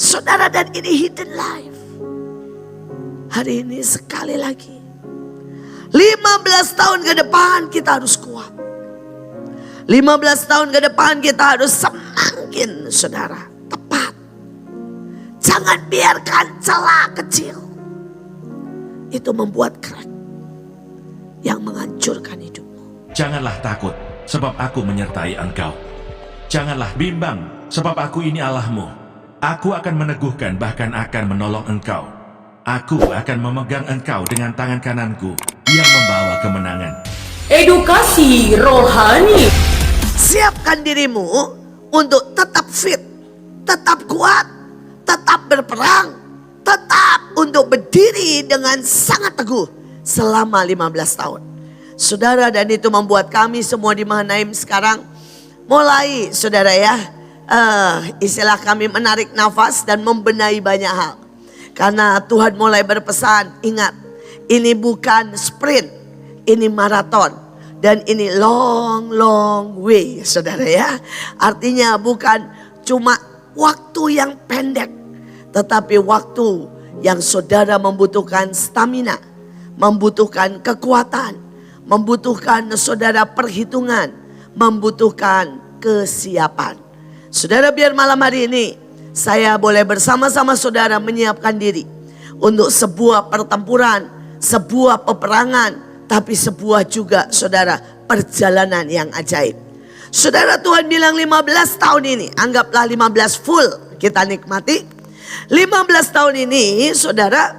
Saudara, dan ini hidden life. Hari ini sekali lagi, 15 tahun ke depan kita harus kuat. 15 tahun ke depan kita harus semakin, saudara, tepat. Jangan biarkan celah kecil itu membuat crack yang menghancurkan hidupmu. Janganlah takut, sebab aku menyertai engkau. Janganlah bimbang, sebab aku ini Allahmu. Aku akan meneguhkan, bahkan akan menolong engkau. Aku akan memegang engkau dengan tangan kananku yang membawa kemenangan. Edukasi rohani. Siapkan dirimu untuk tetap fit, tetap kuat, tetap berperang, tetap untuk berdiri dengan sangat teguh selama 15 tahun. Saudara, dan itu membuat kami semua di Mahanaim sekarang mulai, saudara ya, istilah kami menarik nafas dan membenahi banyak hal. Karena Tuhan mulai berpesan, ingat, ini bukan sprint, ini maraton. Dan ini long way, saudara ya. Artinya bukan cuma waktu yang pendek, tetapi waktu yang saudara membutuhkan stamina, membutuhkan kekuatan, membutuhkan saudara perhitungan, membutuhkan kesiapan. Saudara, biar malam hari ini saya boleh bersama-sama saudara menyiapkan diri untuk sebuah pertempuran, sebuah peperangan, tapi sebuah juga saudara perjalanan yang ajaib. Saudara, Tuhan bilang 15 tahun ini, anggaplah 15 full kita nikmati. 15 tahun ini saudara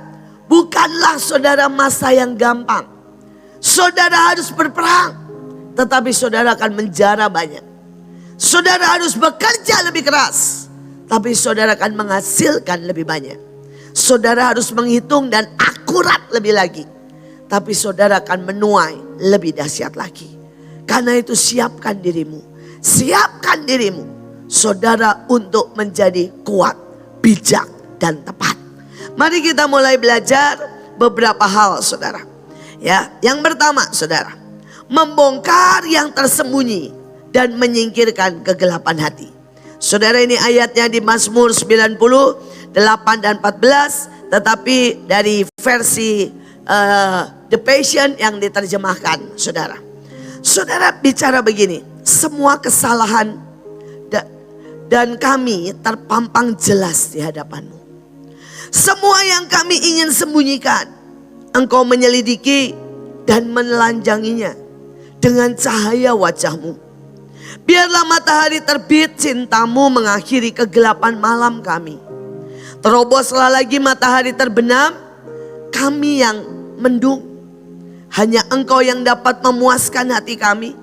bukanlah saudara masa yang gampang. Saudara harus berperang, tetapi saudara akan menjara banyak. Saudara harus bekerja lebih keras, tapi saudara akan menghasilkan lebih banyak. Saudara harus menghitung dan akurat lebih lagi, tapi saudara akan menuai lebih dahsyat lagi. Karena itu siapkan dirimu, siapkan dirimu, saudara, untuk menjadi kuat, bijak, dan tepat. Mari kita mulai belajar beberapa hal, saudara. Ya, yang pertama, saudara, membongkar yang tersembunyi dan menyingkirkan kegelapan hati. Saudara, ini ayatnya di Mazmur 90, 8 dan 14. Tetapi dari versi The Passion yang diterjemahkan, saudara. Saudara bicara begini, semua kesalahan dan kami terpampang jelas di hadapanmu. Semua yang kami ingin sembunyikan, engkau menyelidiki dan menelanjanginya dengan cahaya wajahmu. Biarlah matahari terbit, cintamu mengakhiri kegelapan malam kami. Teroboslah lagi matahari terbenam, kami yang mendung. Hanya engkau yang dapat memuaskan hati kami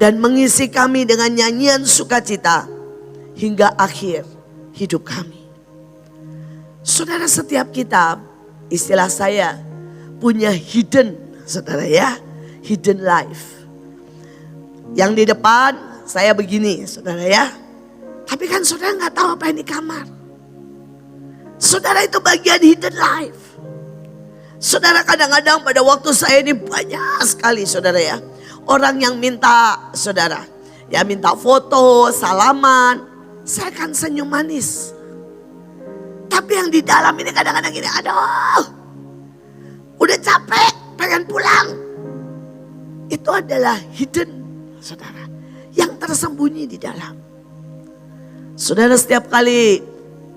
dan mengisi kami dengan nyanyian sukacita hingga akhir hidup kami. Saudara, setiap kita, istilah saya, punya hidden, saudara ya, hidden life. Yang di depan saya begini, saudara ya. Tapi kan saudara nggak tahu apa yang di kamar. Saudara, itu bagian hidden life. Saudara, kadang-kadang pada waktu saya ini banyak sekali, saudara ya, orang yang minta, saudara, ya minta foto, salaman. Saya kan senyum manis. Tapi yang di dalam ini kadang-kadang gini, aduh, udah capek, pengen pulang. Itu adalah hidden, saudara, yang tersembunyi di dalam. Saudara, setiap kali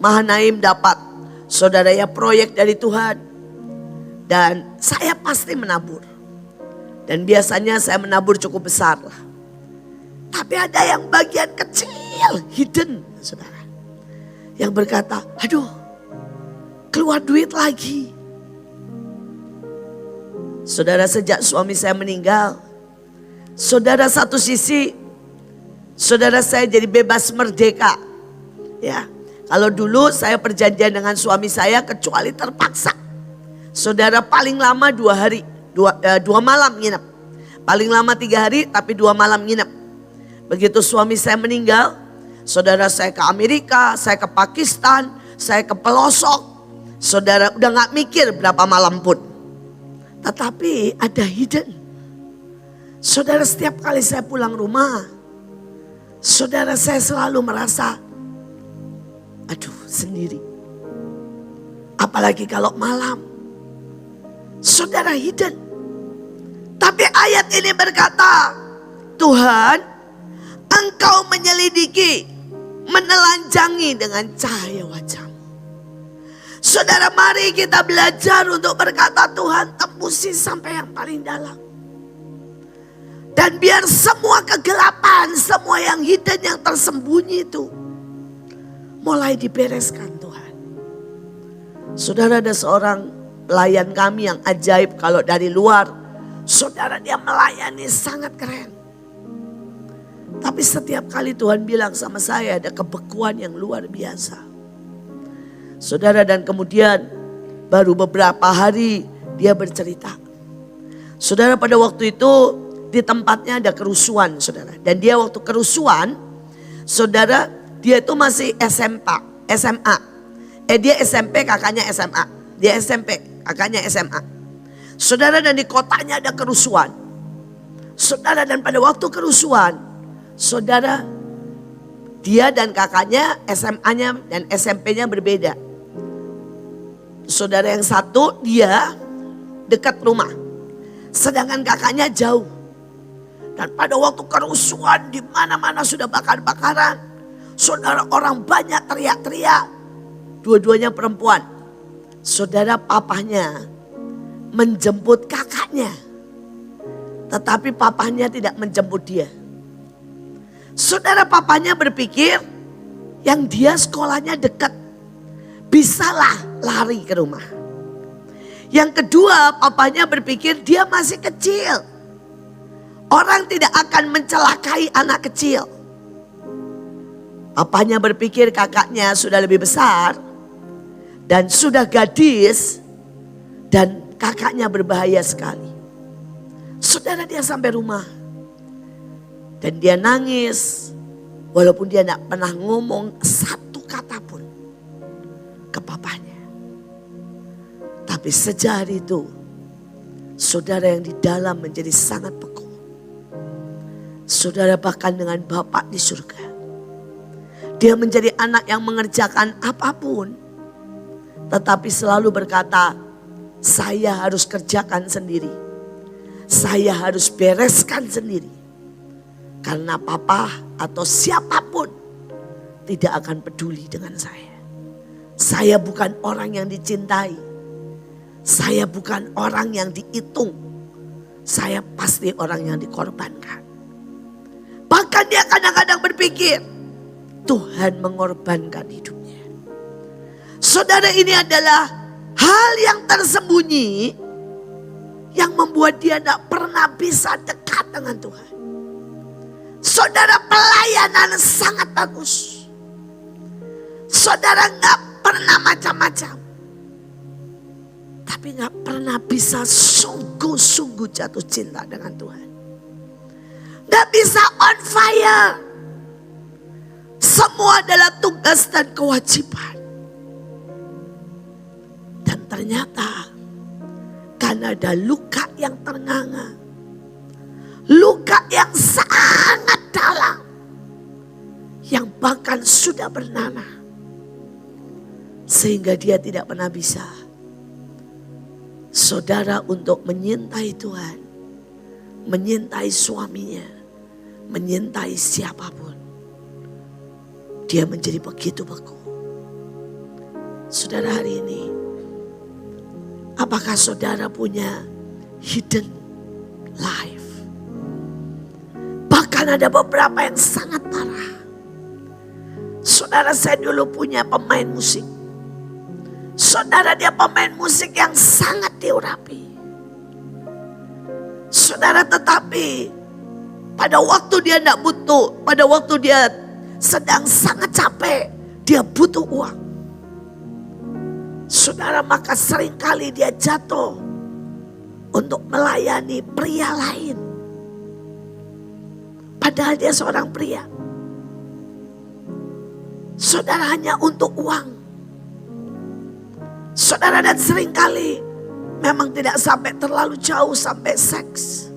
Mahanaim dapat, saudara ya, proyek dari Tuhan, dan saya pasti menabur. Dan biasanya saya menabur cukup besar lah. Tapi ada yang bagian kecil, hidden, saudara, yang berkata, aduh, keluar duit lagi. Saudara, sejak suami saya meninggal, saudara, satu sisi, saudara, saya jadi bebas merdeka. Ya, kalau dulu saya perjanjian dengan suami saya kecuali terpaksa. Saudara, paling lama 2 hari, 2 malam nginep. Paling lama 3 hari tapi 2 malam nginep. Begitu suami saya meninggal, saudara, saya ke Amerika, saya ke Pakistan, saya ke pelosok. Saudara, udah gak mikir berapa malam pun. Tetapi ada hidden. Saudara, setiap kali saya pulang rumah, saudara, saya selalu merasa Aduh, sendiri. Apalagi kalau malam. Saudara hidden. Tapi ayat ini berkata, Tuhan, Engkau menyelidiki, menelanjangi dengan cahaya wajah-Mu. Saudara, mari kita belajar untuk berkata, Tuhan, tembusi sampai yang paling dalam. Dan biar semua kegelapan, semua yang hidden, yang tersembunyi itu mulai dibereskan Tuhan. Saudara, ada seorang pelayan kami yang ajaib. Kalau dari luar, saudara, dia melayani sangat keren. Tapi setiap kali Tuhan bilang sama saya, ada kebekuan yang luar biasa. Saudara, dan kemudian baru beberapa hari dia bercerita. Saudara, pada waktu itu di tempatnya ada kerusuhan, saudara. Dan dia waktu kerusuhan, saudara, dia itu masih SMA. Dia SMP, kakaknya SMA. Dia SMP, kakaknya SMA. Saudara, dan di kotanya ada kerusuhan. Saudara, dan pada waktu kerusuhan, saudara, dia dan kakaknya SMA-nya dan SMP-nya berbeda. Saudara, yang satu dia dekat rumah, sedangkan kakaknya jauh. Dan pada waktu kerusuhan di mana-mana sudah bakar-bakaran. Saudara, orang banyak teriak-teriak. Dua-duanya perempuan. Saudara, papahnya menjemput kakaknya. Tetapi papahnya tidak menjemput dia. Saudara, papahnya berpikir yang dia sekolahnya dekat. Bisalah lari ke rumah. Yang kedua, papahnya berpikir dia masih kecil. Orang tidak akan mencelakai anak kecil. Papahnya berpikir kakaknya sudah lebih besar dan sudah gadis dan kakaknya berbahaya sekali. Saudara, dia sampai rumah dan dia nangis walaupun dia tidak pernah ngomong satu kata pun ke papahnya. Tapi sejak hari itu, saudara, yang di dalam menjadi sangat beku. Saudara, bahkan dengan Bapak di surga, dia menjadi anak yang mengerjakan apapun, tetapi selalu berkata, saya harus kerjakan sendiri. Saya harus bereskan sendiri. Karena papa atau siapapun tidak akan peduli dengan saya. Saya bukan orang yang dicintai. Saya bukan orang yang dihitung. Saya pasti orang yang dikorbankan. Bahkan dia kadang-kadang berpikir, Tuhan mengorbankan hidupnya. Saudara, ini adalah hal yang tersembunyi yang membuat dia tidak pernah bisa dekat dengan Tuhan. Saudara, pelayanan sangat bagus. Saudara, nggak pernah macam-macam. Tapi nggak pernah bisa sungguh-sungguh jatuh cinta dengan Tuhan. Nggak bisa on fire. Semua adalah tugas dan kewajiban. Dan ternyata karena ada luka yang ternganga, luka yang sangat dalam, yang bahkan sudah bernanah, sehingga dia tidak pernah bisa, saudara, untuk menyintai Tuhan, menyintai suaminya, menyintai siapapun. Dia menjadi begitu beku. Saudara, hari ini, apakah saudara punya hidden life? Bahkan ada beberapa yang sangat parah. Saudara, saya dulu punya pemain musik. Saudara, dia pemain musik yang sangat diurapi. Saudara, tetapi pada waktu dia tidak butuh, pada waktu dia sedang sangat capek, dia butuh uang. Saudara, maka seringkali dia jatuh untuk melayani pria lain. Padahal dia seorang pria. Saudara, hanya untuk uang. Saudara, dan seringkali memang tidak sampai terlalu jauh sampai seks.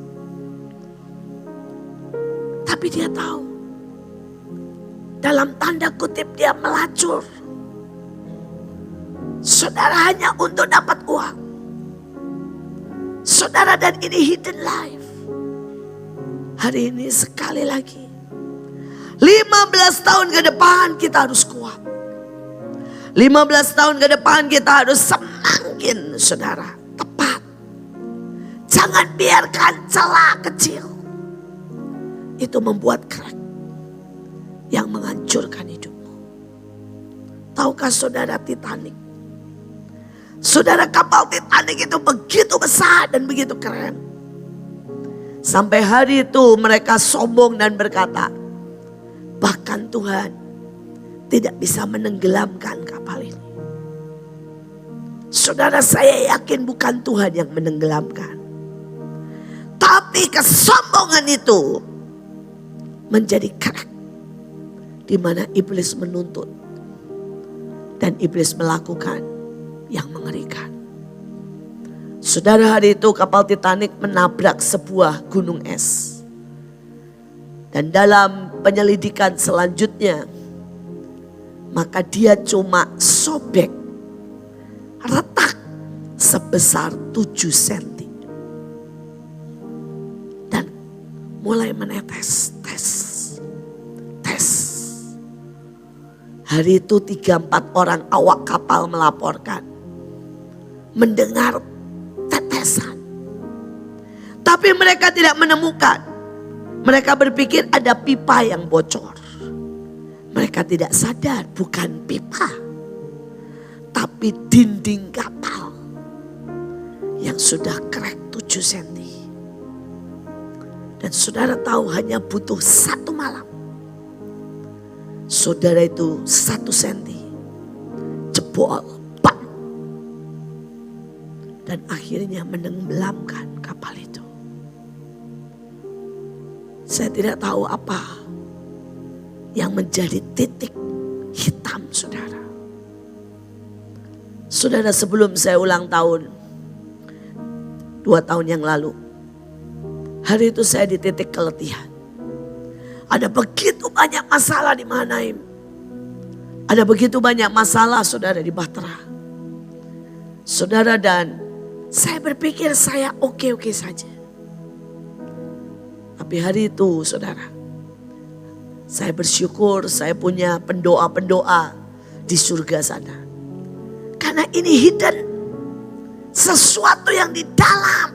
Tapi dia tahu, dalam tanda kutip dia melacur. Saudara hanya untuk dapat uang. Saudara, dan ini hidden life. Hari ini sekali lagi, 15 tahun ke depan kita harus kuat. 15 tahun ke depan kita harus semakin, saudara, tepat. Jangan biarkan celah kecil itu membuat crack yang menghancurkan hidupmu. Tahukah saudara, Titanic? Saudara, kapal Titanic itu begitu besar dan begitu keren. Sampai hari itu mereka sombong dan berkata, bahkan Tuhan tidak bisa menenggelamkan kapal ini. Saudara, saya yakin bukan Tuhan yang menenggelamkan. Tapi kesombongan itu menjadi crack di mana iblis menuntut dan iblis melakukan yang mengerikan. Saudara, hari itu kapal Titanic menabrak sebuah gunung es. Dan dalam penyelidikan selanjutnya, maka dia cuma sobek, retak sebesar 7 cm. Dan mulai menetes, tes. Hari itu 3-4 orang awak kapal melaporkan mendengar tetesan. Tapi mereka tidak menemukan. Mereka berpikir ada pipa yang bocor. Mereka tidak sadar bukan pipa, tapi dinding kapal yang sudah crack 7 cm. Dan saudara tahu hanya butuh 1 malam. Saudara itu 1 cm jebol, bam. Dan akhirnya menenggelamkan kapal itu. Saya tidak tahu apa yang menjadi titik hitam, saudara. Saudara, sebelum saya ulang tahun 2 tahun yang lalu, hari itu saya di titik keletihan. Ada begitu banyak masalah di Mahanaim. Ada begitu banyak masalah, saudara, di Bahtera. Saudara, dan saya berpikir saya oke-oke saja. Tapi hari itu, saudara, saya bersyukur saya punya pendoa-pendoa di surga sana. Karena ini hidden, sesuatu yang di dalam.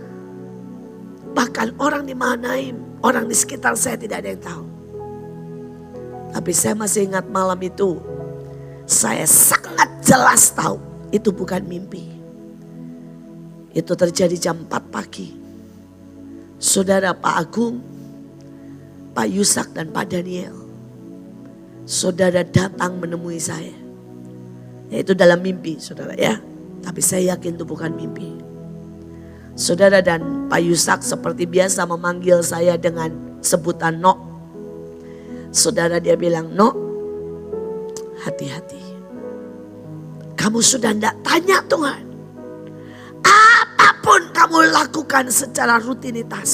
Bahkan orang di Mahanaim, orang di sekitar saya tidak ada yang tahu. Tapi saya masih ingat malam itu, saya sangat jelas tahu itu bukan mimpi. Itu terjadi jam 4 pagi. Saudara, Pak Agung, Pak Yusak dan Pak Daniel, saudara datang menemui saya. Yaitu dalam mimpi, saudara, ya. Tapi saya yakin itu bukan mimpi. Saudara, dan Pak Yusak seperti biasa memanggil saya dengan sebutan Nok. Saudara, dia bilang, Nok, hati-hati. Kamu sudah tidak tanya Tuhan. Apapun kamu lakukan secara rutinitas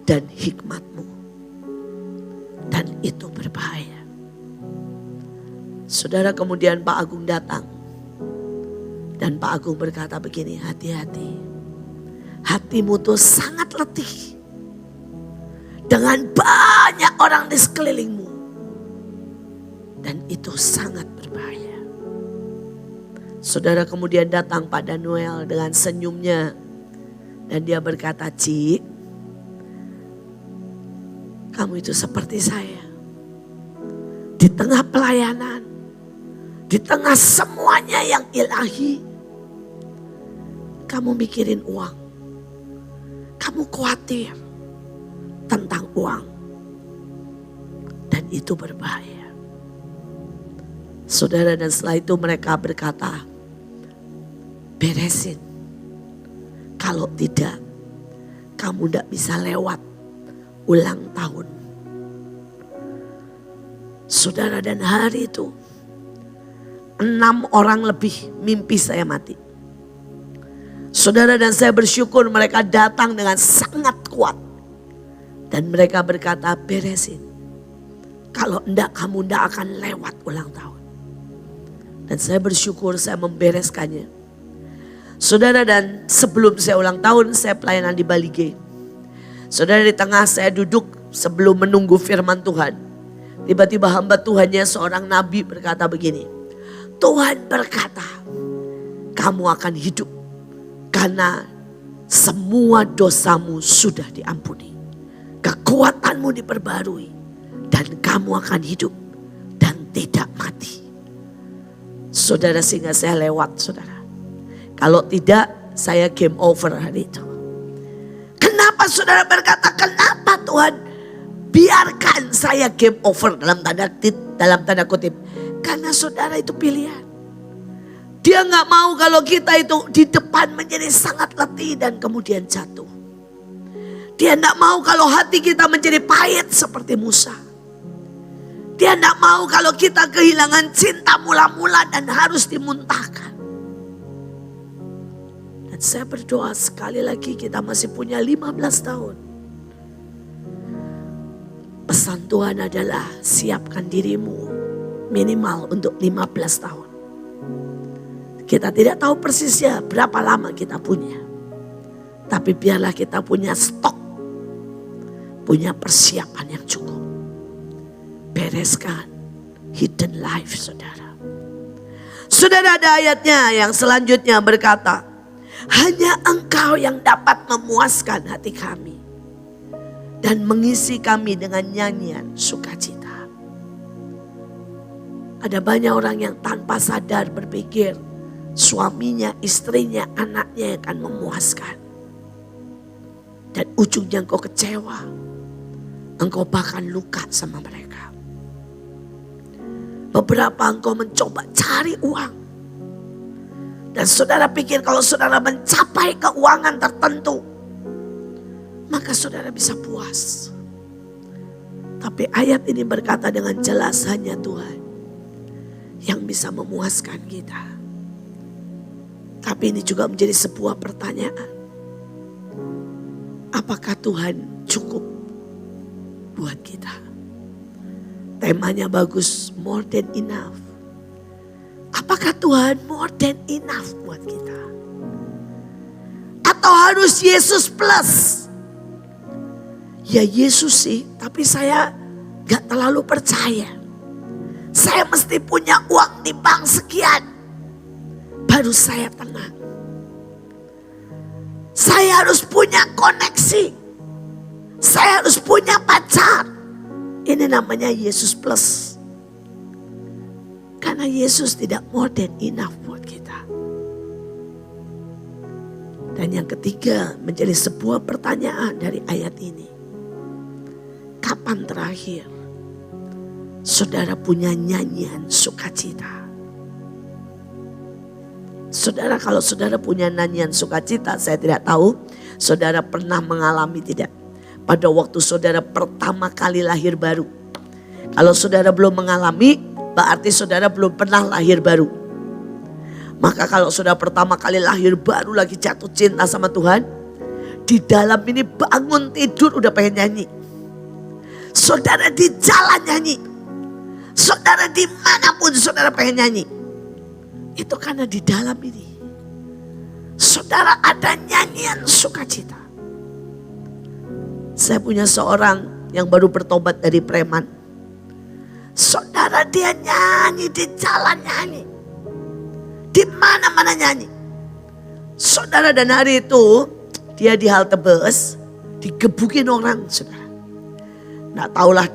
dan hikmatmu. Dan itu berbahaya. Saudara, kemudian Pak Agung datang. Dan Pak Agung berkata begini, hati-hati. Hatimu tuh sangat letih. Dengan banyak orang di sekelilingmu. Dan itu sangat berbahaya. Saudara, kemudian datang Pak Daniel dengan senyumnya. Dan dia berkata, Cik, kamu itu seperti saya. Di tengah pelayanan. Di tengah semuanya yang ilahi. Kamu mikirin uang. Kamu khawatir tentang uang. Dan itu berbahaya. Saudara, dan setelah itu mereka berkata, beresin. Kalau tidak, kamu tidak bisa lewat ulang tahun. Saudara, dan hari itu 6 orang lebih mimpi saya mati. Saudara, dan saya bersyukur mereka datang dengan sangat kuat. Dan mereka berkata, beresin. Kalau enggak, kamu enggak akan lewat ulang tahun. Dan saya bersyukur saya membereskannya. Saudara, dan sebelum saya ulang tahun saya pelayanan di Bali G. Saudara, di tengah saya duduk sebelum menunggu firman Tuhan. Tiba-tiba hamba Tuhannya seorang nabi berkata begini. Tuhan berkata, kamu akan hidup karena semua dosamu sudah diampuni. Kekuatanmu diperbarui dan kamu akan hidup dan tidak mati. Saudara, sehingga saya lewat, saudara. Kalau tidak, saya game over hari itu. Kenapa saudara berkata, kenapa Tuhan biarkan saya game over dalam tanda kutip? Karena saudara itu pilihan. Dia gak mau kalau kita itu di depan menjadi sangat letih dan kemudian jatuh. Dia gak mau kalau hati kita menjadi pahit seperti Musa. Dia tidak mau kalau kita kehilangan cinta mula-mula dan harus dimuntahkan. Dan saya berdoa sekali lagi, kita masih punya 15 tahun. Pesan Tuhan adalah siapkan dirimu minimal untuk 15 tahun. Kita tidak tahu persisnya berapa lama kita punya. Tapi biarlah kita punya stok. Punya persiapan yang cukup. Bereskan hidden life, saudara. Saudara, ada ayatnya yang selanjutnya berkata, hanya Engkau yang dapat memuaskan hati kami dan mengisi kami dengan nyanyian sukacita. Ada banyak orang yang tanpa sadar berpikir suaminya, istrinya, anaknya yang akan memuaskan. Dan ujungnya engkau kecewa. Engkau bahkan luka sama mereka. Beberapa engkau mencoba cari uang. Dan saudara pikir kalau saudara mencapai keuangan tertentu, maka saudara bisa puas. Tapi ayat ini berkata dengan jelas, hanya Tuhan yang bisa memuaskan kita. Tapi ini juga menjadi sebuah pertanyaan. Apakah Tuhan cukup buat kita? Temanya bagus, more than enough. Apakah Tuhan more than enough buat kita? Atau harus Yesus plus? Ya Yesus sih, tapi saya gak terlalu percaya. Saya mesti punya uang di bank sekian, baru saya tenang. Saya harus punya koneksi. Saya harus punya pacar. Ini namanya Yesus plus. Karena Yesus tidak more than enough buat kita. Dan yang ketiga menjadi sebuah pertanyaan dari ayat ini. Kapan terakhir saudara punya nyanyian sukacita? Saudara, kalau saudara punya nyanyian sukacita, saya tidak tahu saudara pernah mengalami tidak. Pada waktu saudara pertama kali lahir baru. Kalau saudara belum mengalami, berarti saudara belum pernah lahir baru. Maka kalau saudara pertama kali lahir baru lagi jatuh cinta sama Tuhan, di dalam ini bangun tidur udah pengen nyanyi. Saudara di jalan nyanyi. Saudara dimanapun saudara pengen nyanyi. Itu karena di dalam ini saudara ada nyanyian sukacita. Saya punya seorang yang baru bertobat dari preman. Saudara, dia nyanyi di jalan, nyanyi. Di mana-mana nyanyi. Saudara, dan hari itu dia di halte bus digebukin orang, saudara. Nggak tahulah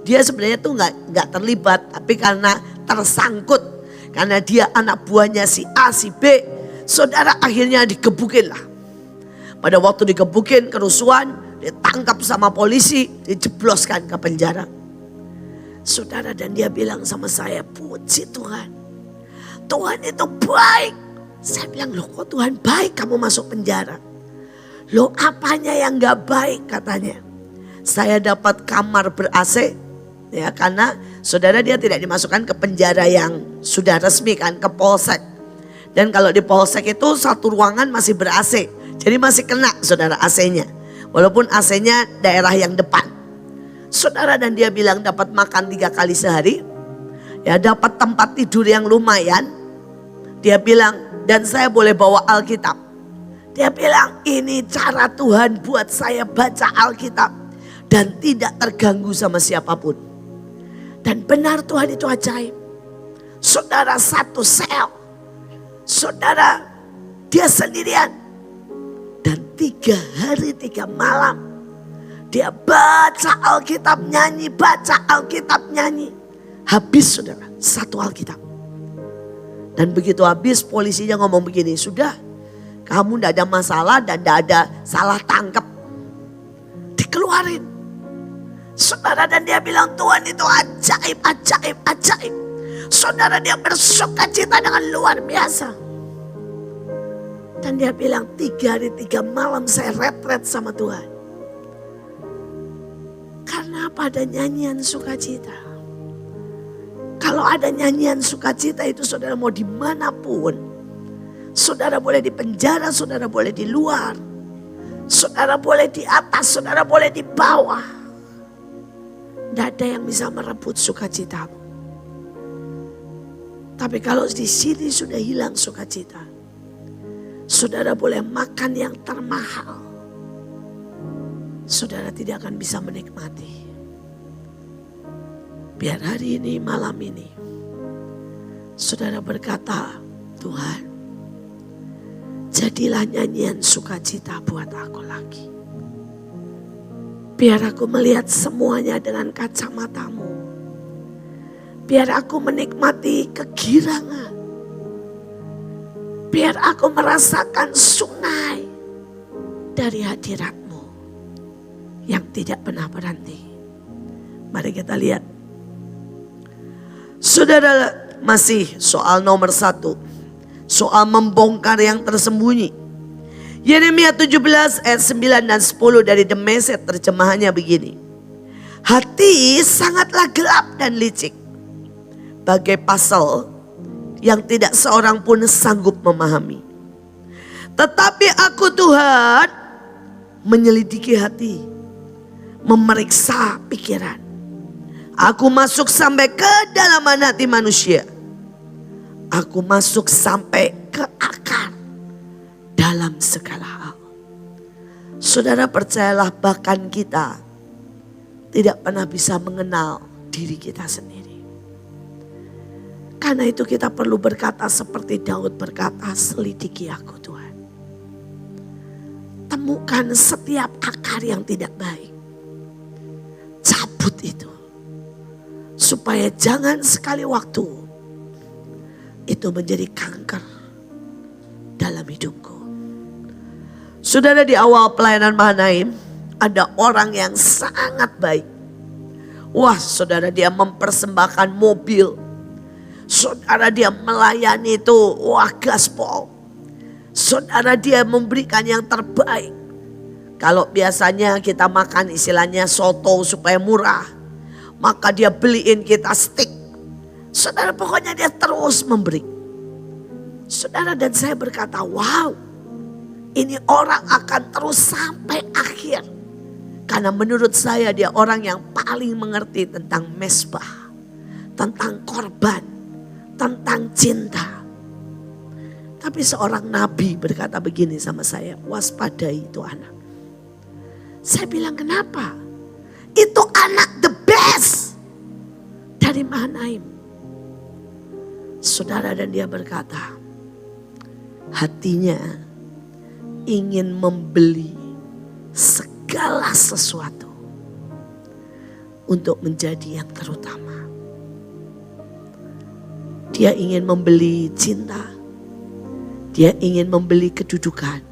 dia sebenarnya tuh nggak terlibat, tapi karena tersangkut, karena dia anak buahnya si A, si B, saudara akhirnya digebukin lah. Pada waktu digebukin, kerusuhan, ditangkap sama polisi, dijebloskan ke penjara. Saudara, dan dia bilang sama saya, puji Tuhan. Tuhan itu baik. Saya bilang, loh kok Tuhan baik kamu masuk penjara? Loh apanya yang gak baik katanya? Saya dapat kamar ber-AC. Ya, karena saudara dia tidak dimasukkan ke penjara yang sudah resmi kan, ke polsek. Dan kalau di polsek itu satu ruangan masih ber-AC. Jadi masih kena saudara AC-nya. Walaupun AC-nya daerah yang depan. Saudara, dan dia bilang dapat makan 3 kali sehari. Ya, dapat tempat tidur yang lumayan. Dia bilang, dan saya boleh bawa Alkitab. Dia bilang, ini cara Tuhan buat saya baca Alkitab dan tidak terganggu sama siapapun. Dan benar, Tuhan itu ajaib. Saudara, satu sel. Saudara, dia sendirian. Dan 3 hari 3 malam dia baca Alkitab, nyanyi, baca Alkitab, nyanyi. Habis, saudara, 1 Alkitab. Dan begitu habis, polisinya ngomong begini, sudah, kamu tidak ada masalah dan tidak ada salah tangkap. Dikeluarin. Saudara, dan dia bilang, Tuhan itu ajaib, ajaib, ajaib. Saudara, dia bersuka cita dengan luar biasa. Dan dia bilang, 3 hari 3 malam saya retret sama Tuhan. Karena apa? Ada nyanyian sukacita. Kalau ada nyanyian sukacita itu, saudara, mau dimanapun. Saudara boleh di penjara, saudara boleh di luar. Saudara boleh di atas, saudara boleh di bawah. Tidak ada yang bisa merebut sukacitamu. Tapi kalau di sini sudah hilang sukacita, saudara boleh makan yang termahal, saudara tidak akan bisa menikmati. Biar hari ini, malam ini, saudara berkata, Tuhan, jadilah nyanyian sukacita buat aku lagi. Biar aku melihat semuanya dengan kacamatamu. Biar aku menikmati kegirangan. Biar aku merasakan sungai dari hadiratmu yang tidak pernah berhenti. Mari kita lihat. Saudara, masih soal nomor 1. Soal membongkar yang tersembunyi. Yeremia 17 ayat 9 dan 10 dari The Message terjemahannya begini. Hati sangatlah gelap dan licik, bagai puzzle yang tidak seorang pun sanggup memahami. Tetapi aku Tuhan menyelidiki hati, memeriksa pikiran. Aku masuk sampai ke kedalaman hati manusia. Aku masuk sampai ke akar dalam segala hal. Saudara, percayalah, bahkan kita tidak pernah bisa mengenal diri kita sendiri. Karena itu kita perlu berkata seperti Daud berkata, selidiki aku Tuhan. Temukan setiap akar yang tidak baik. Cabut itu. Supaya jangan sekali waktu itu menjadi kanker dalam hidupku. Saudara, di awal pelayanan Mahanaim ada orang yang sangat baik. Wah, saudara, dia mempersembahkan mobil. Saudara, dia melayani itu, wah, gaspol. Saudara, dia memberikan yang terbaik. Kalau biasanya kita makan istilahnya soto supaya murah, maka dia beliin kita steak. Saudara, pokoknya dia terus memberi. Saudara, dan saya berkata, wow, ini orang akan terus sampai akhir. Karena menurut saya dia orang yang paling mengerti tentang mesbah, tentang korban, tentang cinta. Tapi seorang nabi berkata begini sama saya, waspadai itu anak. Saya bilang, kenapa? Itu anak the best dari Mahanaim. Saudara, dan dia berkata, hatinya ingin membeli segala sesuatu untuk menjadi yang terutama. Dia ingin membeli cinta, dia ingin membeli kedudukan,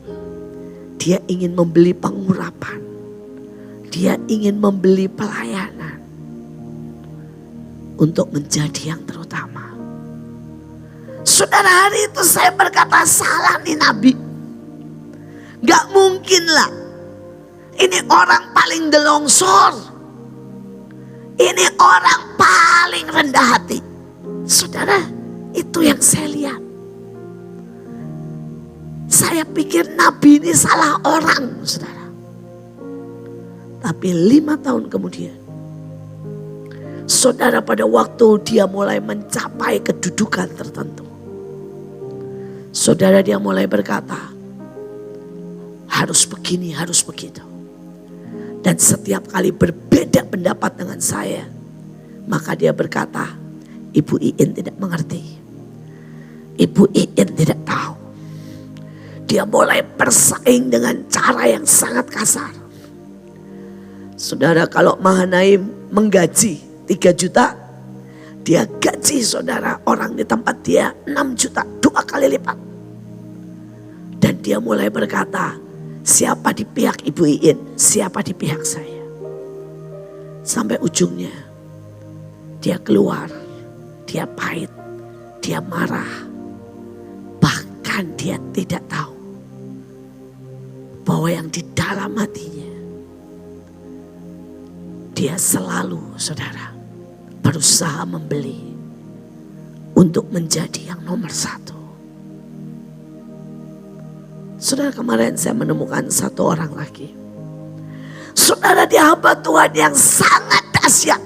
dia ingin membeli pengurapan, dia ingin membeli pelayanan untuk menjadi yang terutama. Saudara, hari itu saya berkata, salah nih nabi. Gak mungkin lah. Ini orang paling delongsor. Ini orang paling rendah hati. Saudara, itu yang saya lihat. Saya pikir nabi ini salah orang, saudara. Tapi 5 tahun kemudian, Saudara, pada waktu dia mulai mencapai kedudukan tertentu, saudara, dia mulai berkata, harus begini, harus begitu. Dan setiap kali berbeda pendapat dengan saya, maka dia berkata, Ibu Iin tidak mengerti. Ibu Iin tidak tahu. Dia mulai bersaing dengan cara yang sangat kasar. Saudara, kalau Mahanaim menggaji 3 juta, dia gaji saudara orang di tempat dia 6 juta, 2 kali lipat. Dan dia mulai berkata, siapa di pihak Ibu Iin, siapa di pihak saya. Sampai ujungnya dia keluar, dia pahit, dia marah. Bahkan dia tidak tahu bahwa yang di dalam hatinya, dia selalu, saudara, berusaha membeli untuk menjadi yang nomor 1. Saudara, kemarin saya menemukan satu orang lagi. Saudara, dia hamba Tuhan yang sangat dahsyat.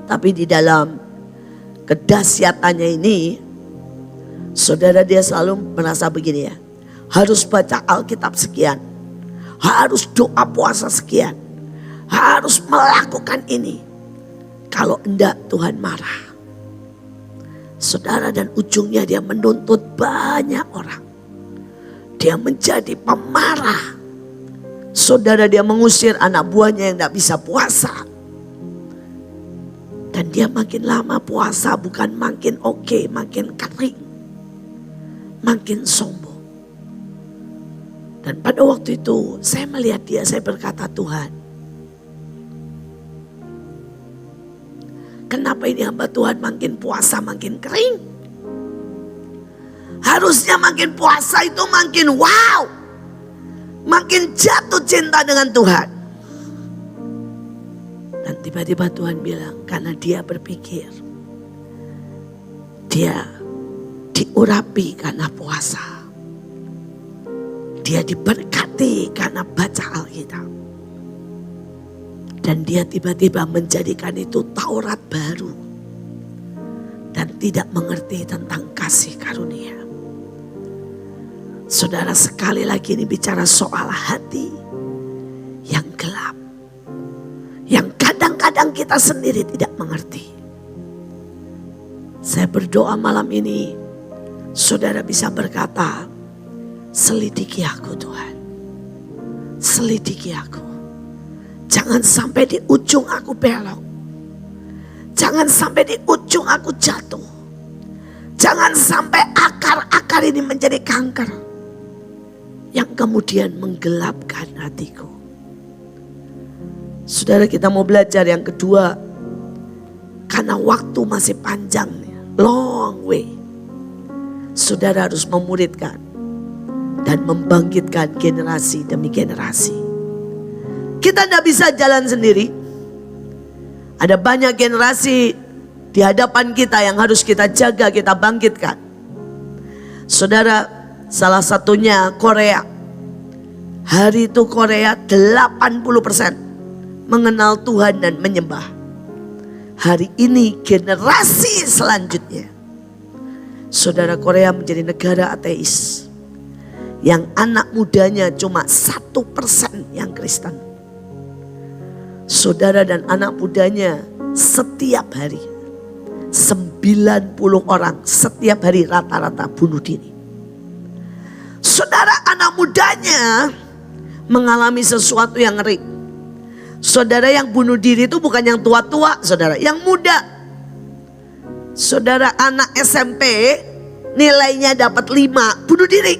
Tapi di dalam kedahsyatannya ini, saudara, dia selalu merasa begini ya. Harus baca Alkitab sekian. Harus doa puasa sekian. Harus melakukan ini. Kalau enggak Tuhan marah. Saudara, dan ujungnya dia menuntut banyak orang. Dia menjadi pemarah. Saudara, dia mengusir anak buahnya yang tidak bisa puasa. Dan dia makin lama puasa bukan makin oke, makin kering. Makin sombong. Dan pada waktu itu saya melihat dia, saya berkata, Tuhan, kenapa ini hamba Tuhan makin puasa makin kering? Harusnya makin puasa itu makin wow. Makin jatuh cinta dengan Tuhan. Dan tiba-tiba Tuhan bilang, karena dia berpikir dia diurapi karena puasa. Dia diberkati karena baca Alkitab. Dan dia tiba-tiba menjadikan itu Taurat baru. Dan tidak mengerti tentang kasih karunia. Saudara, sekali lagi ini bicara soal hati yang gelap. Yang kadang-kadang kita sendiri tidak mengerti. Saya berdoa malam ini, saudara bisa berkata, selidiki aku Tuhan. Selidiki aku. Jangan sampai di ujung aku belok. Jangan sampai di ujung aku jatuh. Jangan sampai akar-akar ini menjadi kanker. Yang kemudian menggelapkan hatiku. Saudara, kita mau belajar yang kedua. Karena waktu masih panjang. Long way. Saudara harus memuridkan. Dan membangkitkan generasi demi generasi. Kita tidak bisa jalan sendiri. Ada banyak generasi di hadapan kita yang harus kita jaga, kita bangkitkan. Saudara, salah satunya Korea. Hari itu Korea 80% mengenal Tuhan dan menyembah. Hari ini generasi selanjutnya. Saudara, Korea menjadi negara ateis. Yang anak mudanya cuma 1% yang Kristen. Saudara, dan anak mudanya setiap hari 90 orang setiap hari rata-rata bunuh diri. Saudara, anak mudanya mengalami sesuatu yang ngeri. Saudara, yang bunuh diri itu bukan yang tua-tua, saudara, yang muda. Saudara, anak SMP nilainya dapat 5, bunuh diri.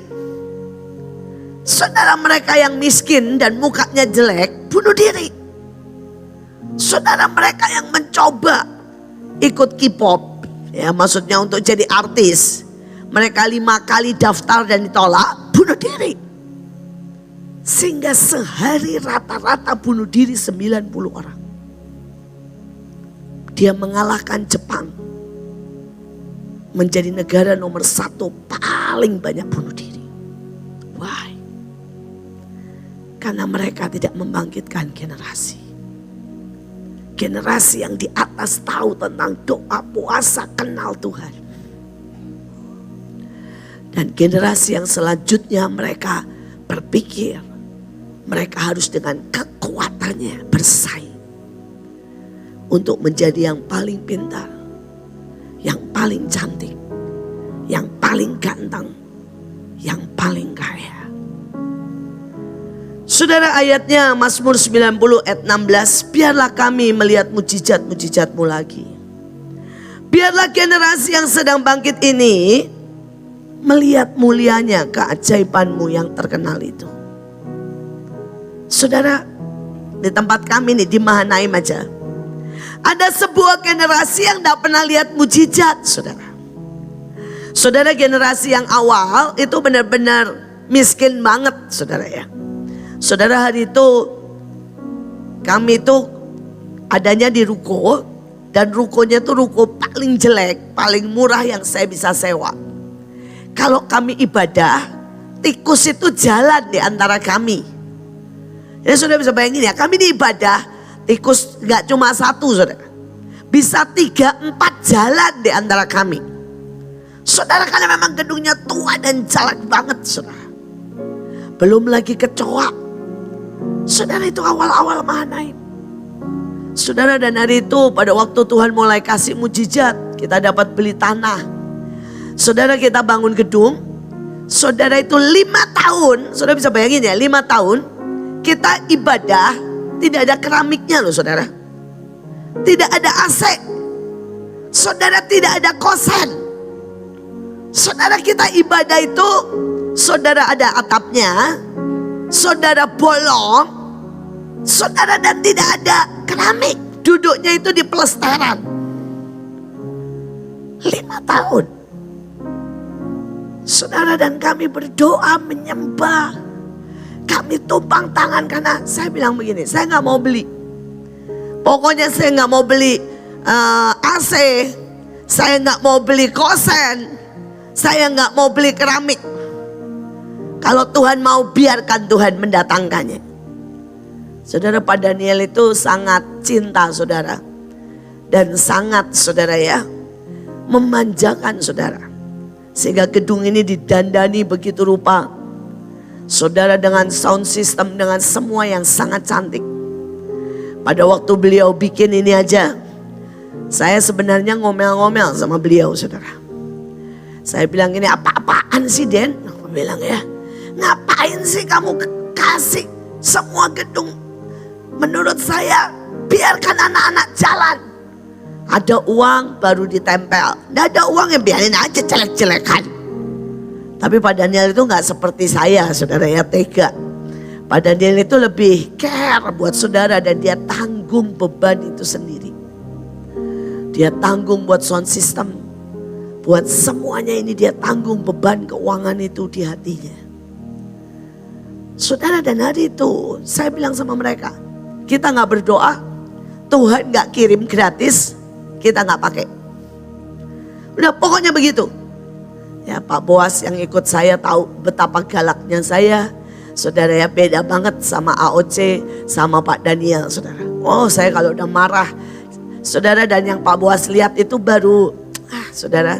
Saudara, mereka yang miskin dan mukanya jelek, bunuh diri. Saudara, mereka yang mencoba ikut K-pop, ya maksudnya untuk jadi artis, mereka 5 kali daftar dan ditolak, bunuh diri. Sehingga sehari rata-rata bunuh diri 90 orang. Dia mengalahkan Jepang. Menjadi negara nomor 1 paling banyak bunuh diri. Why? Karena mereka tidak membangkitkan generasi. Generasi yang di atas tahu tentang doa, puasa, kenal Tuhan. Dan generasi yang selanjutnya mereka berpikir mereka harus dengan kekuatannya bersaing untuk menjadi yang paling pintar, yang paling cantik, yang paling ganteng, yang paling kaya. Saudara, ayatnya Mazmur 90 ayat 16, biarlah kami melihat mujizat-mujizat-mu lagi. Biarlah generasi yang sedang bangkit ini melihat mulianya keajaiban-mu yang terkenal itu. Saudara, di tempat kami nih di Mahanaim aja, ada sebuah generasi yang tidak pernah lihat mujizat, saudara. Saudara, generasi yang awal itu benar-benar miskin banget, saudara ya. Saudara, hari itu kami itu adanya di ruko, dan rukonya itu ruko paling jelek, paling murah yang saya bisa sewa. Kalau kami ibadah, tikus itu jalan di antara kami. Ya sudah bisa bayangin ya, kami di ibadah, tikus gak cuma satu, saudara. Bisa 3-4 jalan di antara kami. Saudara, karena memang gedungnya tua dan jelek banget, saudara. Belum lagi kecoa. Saudara, itu awal-awal Mahanaim. Saudara, dan hari itu pada waktu Tuhan mulai kasih mujizat, kita dapat beli tanah. Saudara, kita bangun gedung. Saudara, itu 5 tahun, saudara bisa bayangin ya, 5 tahun kita ibadah tidak ada keramiknya loh, saudara. Tidak ada AC. Saudara, tidak ada kosan. Saudara, kita ibadah itu, saudara, ada atapnya, saudara, bolong, saudara, dan tidak ada keramik. Duduknya itu di pelestaran. 5 tahun. Saudara, dan kami berdoa menyembah. Kami tumpang tangan karena saya bilang begini, saya gak mau beli. Pokoknya saya gak mau beli AC. Saya gak mau beli kosan. Saya gak mau beli keramik. Kalau Tuhan mau, biarkan Tuhan mendatangkannya. Saudara, Pak Daniel itu sangat cinta, saudara. Dan sangat, saudara ya, memanjakan, saudara. Sehingga gedung ini didandani begitu rupa. Saudara, dengan sound system, dengan semua yang sangat cantik. Pada waktu beliau bikin ini aja, saya sebenarnya ngomel-ngomel sama beliau, saudara. Saya bilang ini, apa-apaan sih, Den? Aku bilang ya, ngapain sih kamu kasih semua gedung? Menurut saya, biarkan anak-anak jalan. Ada uang baru ditempel. Nggak ada uang ya biarin aja jelek-jelekan. Tapi Pak Daniel itu nggak seperti saya, saudara ya, tega. Pak Daniel itu lebih care buat saudara dan dia tanggung beban itu sendiri. Dia tanggung buat sound system. Buat semuanya ini dia tanggung beban keuangan itu di hatinya. Saudara, dan hari itu saya bilang sama mereka, kita gak berdoa, Tuhan gak kirim gratis, kita gak pakai. Udah pokoknya begitu. Ya, Pak Boas yang ikut saya tahu betapa galaknya saya. Saudara ya, beda banget sama AOC, sama Pak Daniel, saudara. Oh, saya kalau udah marah, saudara, dan yang Pak Boas lihat itu baru, saudara,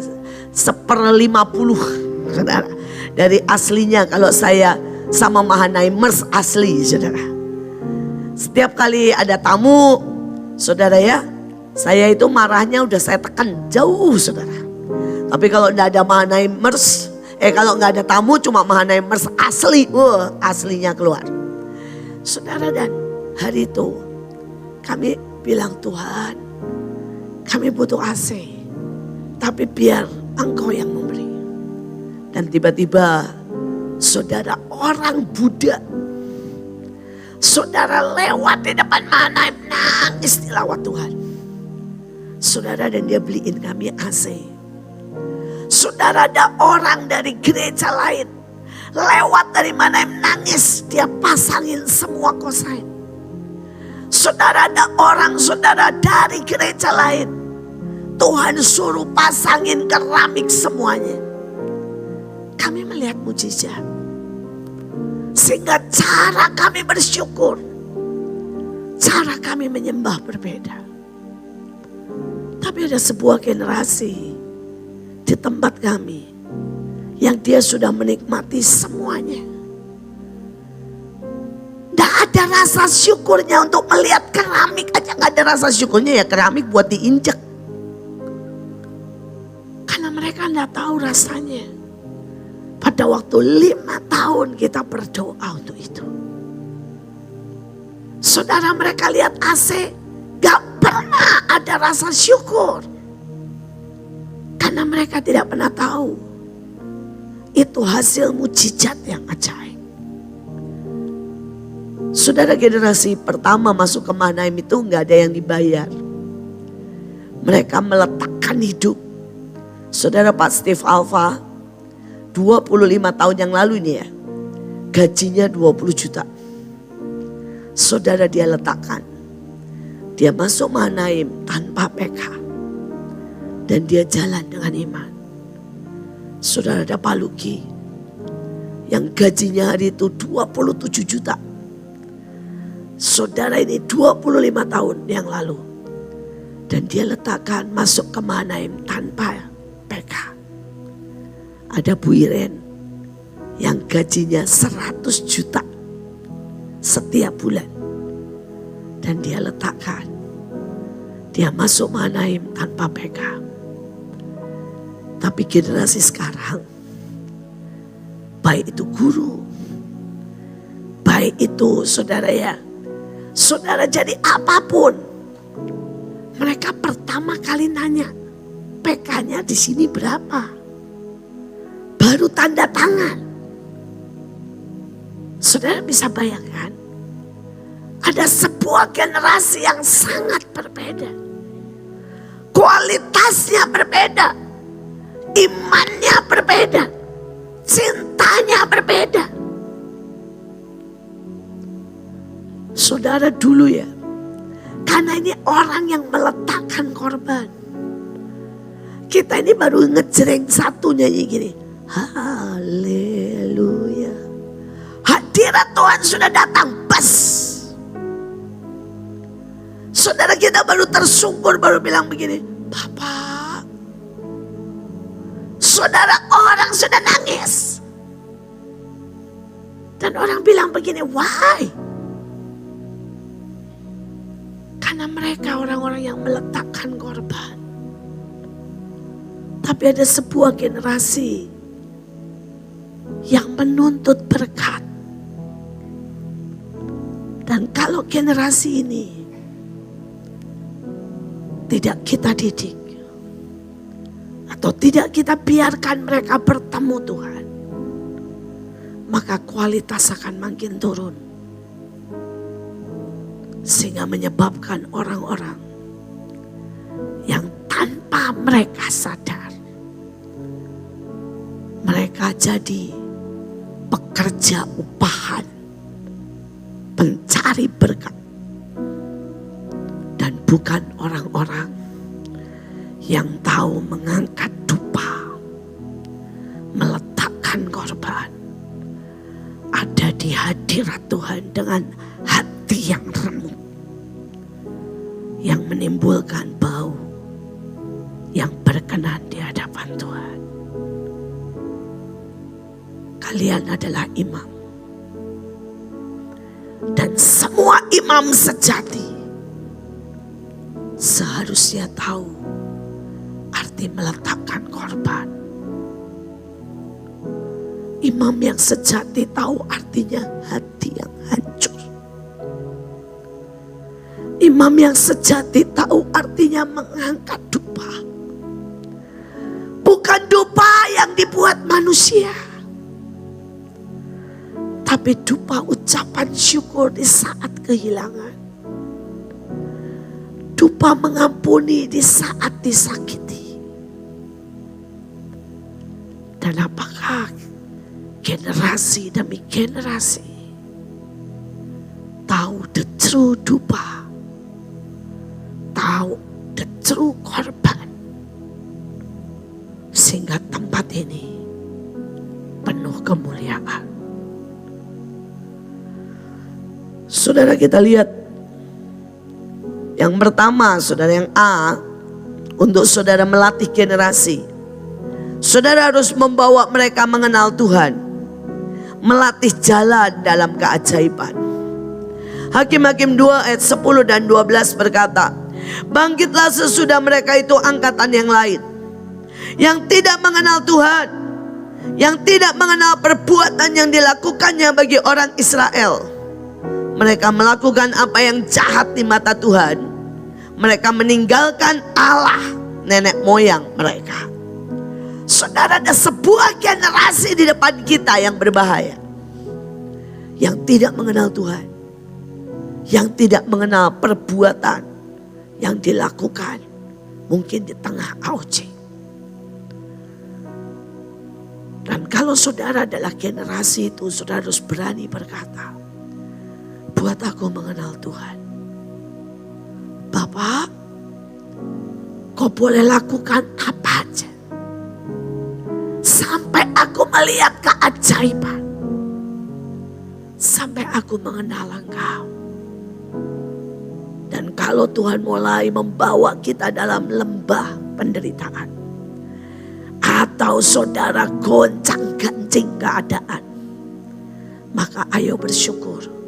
1/50, saudara. Dari aslinya kalau saya sama Mahanaimers asli, saudara. Setiap kali ada tamu, saudara ya, saya itu marahnya udah saya tekan jauh, saudara. Tapi kalau enggak ada Mahanaimers, kalau enggak ada tamu cuma Mahanaimers asli, aslinya keluar. Saudara, dan hari itu kami bilang, Tuhan, kami butuh AC, tapi biar Engkau yang memberi. Dan tiba-tiba saudara, orang Buddha, saudara, lewat di depan Mahanaim, nangis tilawat Tuhan. Saudara, dan dia beliin kami AC. Saudara, ada orang dari gereja lain lewat dari Mahanaim, nangis, dia pasangin semua kosain. Saudara, ada orang, saudara, dari gereja lain, Tuhan suruh pasangin keramik semuanya. Kami melihat mujizat. Sehingga cara kami bersyukur, cara kami menyembah berbeda. Tapi ada sebuah generasi di tempat kami yang dia sudah menikmati semuanya. Tidak ada rasa syukurnya untuk melihat keramik aja, gak ada rasa syukurnya, ya keramik buat diinjek. Karena mereka tidak tahu rasanya. Pada waktu 5 tahun kita berdoa untuk itu. Saudara, mereka lihat AC, gak pernah ada rasa syukur. Karena mereka tidak pernah tahu. Itu hasil mujizat yang ajaib. Saudara, generasi pertama masuk ke Mahanaim itu gak ada yang dibayar. Mereka meletakkan hidup. Saudara, Pak Steve Alfa 25 tahun yang lalu ini ya, gajinya 20 juta. Saudara, dia letakkan. Dia masuk Mahanaim tanpa PK. Dan dia jalan dengan iman. Saudara, ada Pak Luki yang gajinya hari itu 27 juta. Saudara, ini 25 tahun yang lalu. Dan dia letakkan masuk ke Mahanaim tanpa PK. Ada Bu Iren yang gajinya 100 juta setiap bulan. Dan dia letakkan. Dia masuk Mahanaim tanpa PK. Tapi generasi sekarang, baik itu guru, baik itu saudara ya, saudara jadi apapun, mereka pertama kali nanya, PK-nya di sini berapa? Baru tanda tangan. Saudara bisa bayangkan, ada sebuah generasi yang sangat berbeda. Kualitasnya berbeda. Imannya berbeda. Cintanya berbeda. Saudara, dulu ya, karena ini orang yang meletakkan korban. Kita ini baru ngejreng satu nyanyi gini. Haleluya. Hadirat Tuhan sudah datang. Bas. Saudara, kita baru tersungkur, baru bilang begini. Bapak. Saudara, orang sudah nangis. Dan orang bilang begini, why? Karena mereka orang-orang yang meletakkan korban. Tapi ada sebuah generasi yang menuntut berkat. Dan kalau generasi ini tidak kita didik, atau tidak kita biarkan mereka bertemu Tuhan, maka kualitas akan makin turun. Sehingga menyebabkan orang-orang yang tanpa mereka sadar, mereka jadi pekerja upahan, pencari berkat. Dan bukan orang-orang yang tahu mengangkat dupa, meletakkan korban, ada di hadirat Tuhan dengan hati yang remuk, yang menimbulkan bau yang berkenan di hadapan Tuhan. Kalian adalah imam. Dan semua imam sejati seharusnya tahu arti meletakkan korban. Imam yang sejati tahu artinya hati yang hancur. Imam yang sejati tahu artinya mengangkat dupa. Bukan dupa yang dibuat manusia, tapi dupa ucapan syukur di saat kehilangan. Dupa mengampuni di saat disakiti. Dan apakah generasi demi generasi tahu the true dupa, tahu the true korban, sehingga tempat ini penuh kemuliaan. Saudara, kita lihat yang pertama, saudara, yang A, untuk saudara melatih generasi. Saudara harus membawa mereka mengenal Tuhan, melatih jalan dalam keajaiban. Hakim-Hakim 2 ayat 10 dan 12 berkata, bangkitlah sesudah mereka itu angkatan yang lain, yang tidak mengenal Tuhan, yang tidak mengenal perbuatan yang dilakukannya bagi orang Israel. Mereka melakukan apa yang jahat di mata Tuhan. Mereka meninggalkan Allah nenek moyang mereka. Saudara, ada sebuah generasi di depan kita yang berbahaya, yang tidak mengenal Tuhan, yang tidak mengenal perbuatan yang dilakukan mungkin di tengah AOC. Dan kalau saudara adalah generasi itu, saudara harus berani berkata, buat aku mengenal Tuhan. Bapak, kau boleh lakukan apa aja, sampai aku melihat keajaiban, sampai aku mengenal Engkau. Dan kalau Tuhan mulai membawa kita dalam lembah penderitaan, atau saudara goncang-gancing keadaan, maka ayo bersyukur.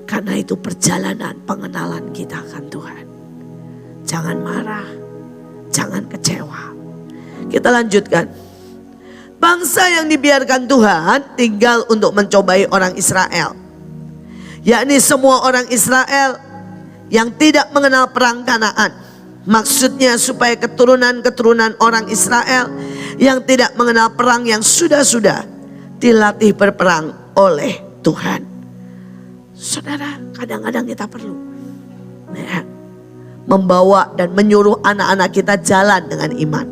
Karena itu perjalanan pengenalan kita akan Tuhan. Jangan marah, jangan kecewa. Kita lanjutkan. Bangsa yang dibiarkan Tuhan tinggal untuk mencobai orang Israel, yakni semua orang Israel yang tidak mengenal perang Kanaan. Maksudnya supaya keturunan-keturunan orang Israel yang tidak mengenal perang yang sudah-sudah dilatih berperang oleh Tuhan. Saudara, kadang-kadang kita perlu membawa dan menyuruh anak-anak kita jalan dengan iman.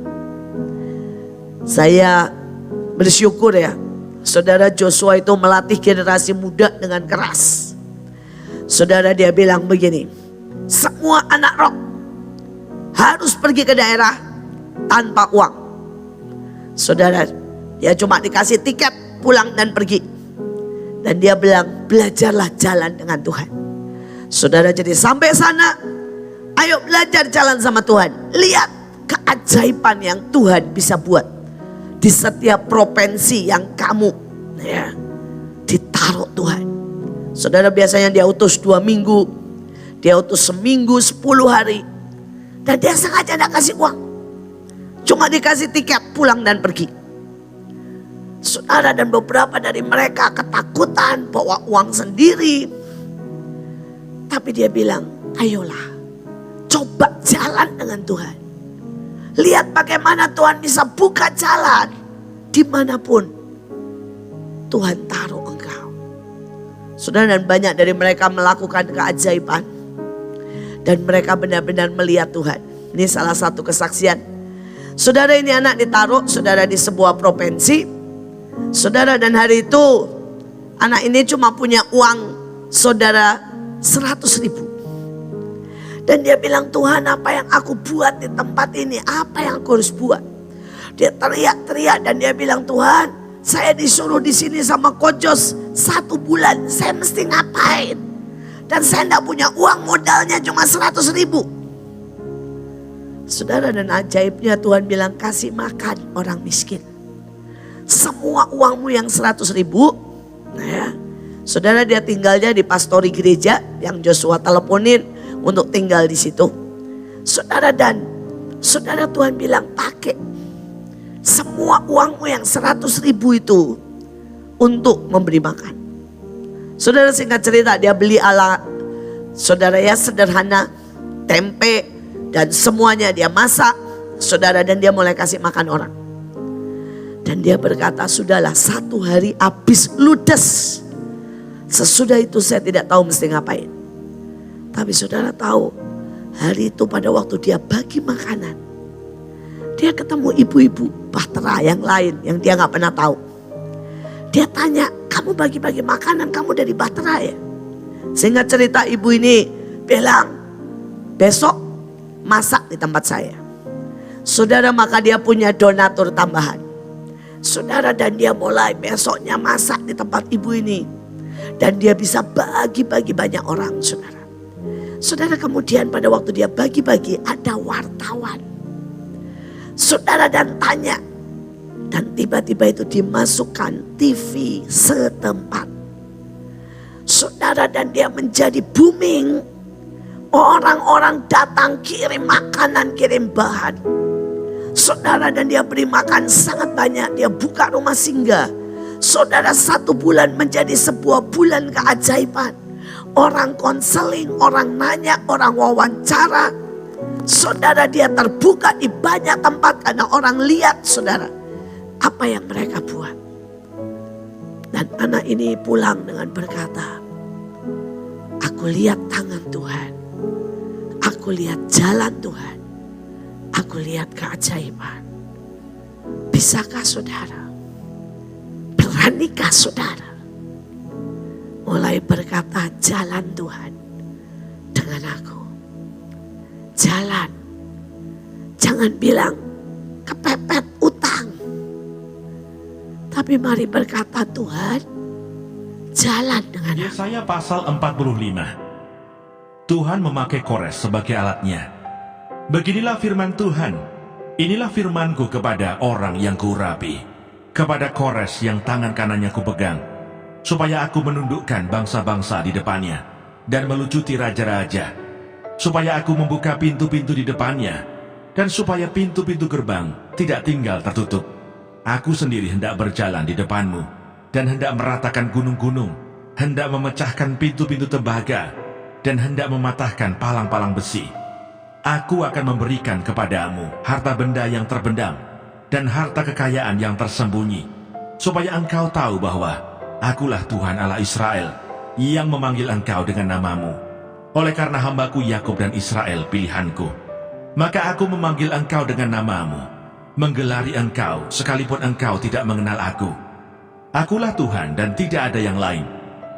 Saya bersyukur ya, saudara Joshua itu melatih generasi muda dengan keras. Saudara, dia bilang begini, semua anak roh harus pergi ke daerah tanpa uang. Saudara, dia cuma dikasih tiket pulang dan pergi. Dan dia bilang, belajarlah jalan dengan Tuhan. Saudara, jadi sampai sana, ayo belajar jalan sama Tuhan. Lihat keajaiban yang Tuhan bisa buat di setiap provinsi yang kamu ditaruh Tuhan. Saudara, biasanya dia utus 2 minggu, dia utus seminggu, 10 hari. Dan dia sengaja tidak kasih uang, cuma dikasih tiket pulang dan pergi. Saudara, dan beberapa dari mereka ketakutan bawa uang sendiri. Tapi dia bilang, ayolah coba jalan dengan Tuhan. Lihat bagaimana Tuhan bisa buka jalan dimanapun Tuhan taruh engkau. Saudara, dan banyak dari mereka melakukan keajaiban. Dan mereka benar-benar melihat Tuhan. Ini salah satu kesaksian. Saudara, ini anak ditaruh, saudara, di sebuah provinsi. Saudara, dan hari itu anak ini cuma punya uang saudara 100.000. Dan dia bilang, Tuhan, apa yang aku buat di tempat ini? Apa yang aku harus buat? Dia teriak-teriak dan dia bilang, Tuhan, saya disuruh di sini sama Kojos 1 bulan. Saya mesti ngapain? Dan saya tidak punya uang, modalnya cuma 100.000. Saudara, dan ajaibnya Tuhan bilang, kasih makan orang miskin. Semua uangmu yang 100.000, saudara, dia tinggalnya di pastori gereja yang Joshua teleponin untuk tinggal di situ. Saudara, dan saudara, Tuhan bilang pakai semua uangmu yang 100.000 itu untuk memberi makan. Saudara, singkat cerita, dia beli ala saudara ya sederhana, tempe dan semuanya dia masak, saudara, dan dia mulai kasih makan orang. Dan dia berkata, sudahlah 1 hari habis ludes. Sesudah itu saya tidak tahu mesti ngapain. Tapi saudara tahu, hari itu pada waktu dia bagi makanan, dia ketemu ibu-ibu bahtera yang lain yang dia gak pernah tahu. Dia tanya, kamu bagi-bagi makanan, kamu dari bahtera ya? Sehingga cerita, ibu ini bilang, besok masak di tempat saya. Saudara, maka dia punya donatur tambahan. Saudara, dan dia mulai besoknya masak di tempat ibu ini. Dan dia bisa bagi-bagi banyak orang, saudara. Saudara, kemudian pada waktu dia bagi-bagi, ada wartawan Saudara dan tanya. Dan tiba-tiba itu dimasukkan TV setempat. Saudara, dan dia menjadi booming. Orang-orang datang kirim makanan, kirim bahan. Saudara, dan dia beri makan sangat banyak. Dia buka rumah singgah. Saudara, 1 bulan menjadi sebuah bulan keajaiban. Orang konseling, orang nanya, orang wawancara. Saudara, dia terbuka di banyak tempat karena orang lihat, saudara, apa yang mereka buat. Dan anak ini pulang dengan berkata, aku lihat tangan Tuhan. Aku lihat jalan Tuhan. Aku lihat keajaiban. Bisakah saudara? Beranikah saudara? Mulai berkata, jalan Tuhan dengan aku. Jalan. Jangan bilang kepepet utang. Tapi mari berkata, Tuhan, jalan dengan aku. Yesaya pasal 45. Tuhan memakai Kores sebagai alatnya. Beginilah firman Tuhan. Inilah firmanku kepada orang yang kuurapi, kepada Kores yang tangan kanannya kupegang, supaya aku menundukkan bangsa-bangsa di depannya dan melucuti raja-raja, supaya aku membuka pintu-pintu di depannya, dan supaya pintu-pintu gerbang tidak tinggal tertutup. Aku sendiri hendak berjalan di depanmu, dan hendak meratakan gunung-gunung, hendak memecahkan pintu-pintu tembaga, dan hendak mematahkan palang-palang besi. Aku akan memberikan kepadamu harta benda yang terpendam, dan harta kekayaan yang tersembunyi, supaya engkau tahu bahwa akulah Tuhan Allah Israel, yang memanggil engkau dengan namamu. Oleh karena hambaku Yakub dan Israel pilihanku, maka aku memanggil engkau dengan namamu, menggelari engkau sekalipun engkau tidak mengenal aku. Akulah Tuhan dan tidak ada yang lain.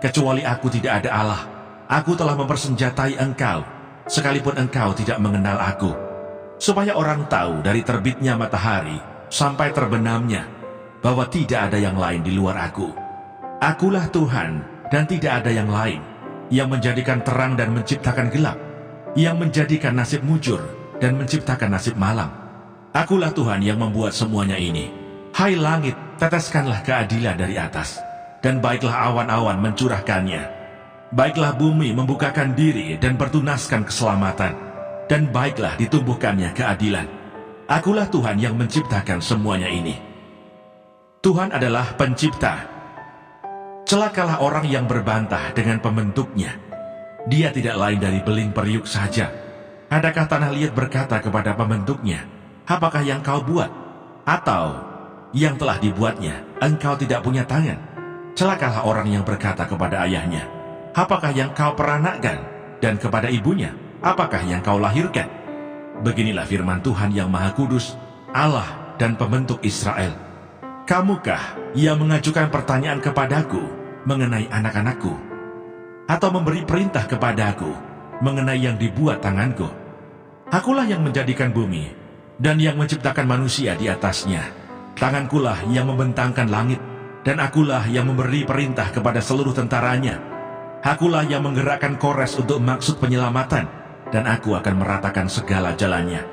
Kecuali aku tidak ada Allah. Aku telah mempersenjatai engkau, sekalipun engkau tidak mengenal aku, supaya orang tahu dari terbitnya matahari sampai terbenamnya, bahwa tidak ada yang lain di luar aku. Akulah Tuhan dan tidak ada yang lain, yang menjadikan terang dan menciptakan gelap, yang menjadikan nasib mujur dan menciptakan nasib malam. Akulah Tuhan yang membuat semuanya ini. Hai langit, teteskanlah keadilan dari atas, dan baiklah awan-awan mencurahkannya. Baiklah bumi membukakan diri dan pertunaskan keselamatan, dan baiklah ditumbuhkannya keadilan. Akulah Tuhan yang menciptakan semuanya ini. Tuhan adalah pencipta. Celakalah orang yang berbantah dengan pembentuknya. Dia tidak lain dari beling periuk saja. Adakah tanah liat berkata kepada pembentuknya, apakah yang kau buat? Atau yang telah dibuatnya, engkau tidak punya tangan? Celakalah orang yang berkata kepada ayahnya, apakah yang kau peranakkan? Dan kepada ibunya, apakah yang kau lahirkan? Beginilah firman Tuhan yang Maha Kudus, Allah dan pembentuk Israel. Kamukah yang mengajukan pertanyaan kepadaku mengenai anak-anakku? Atau memberi perintah kepadaku mengenai yang dibuat tanganku? Akulah yang menjadikan bumi dan yang menciptakan manusia di atasnya. Tangankulah yang membentangkan langit, dan akulah yang memberi perintah kepada seluruh tentaranya. Akulah yang menggerakkan Kores untuk maksud penyelamatan, dan aku akan meratakan segala jalannya.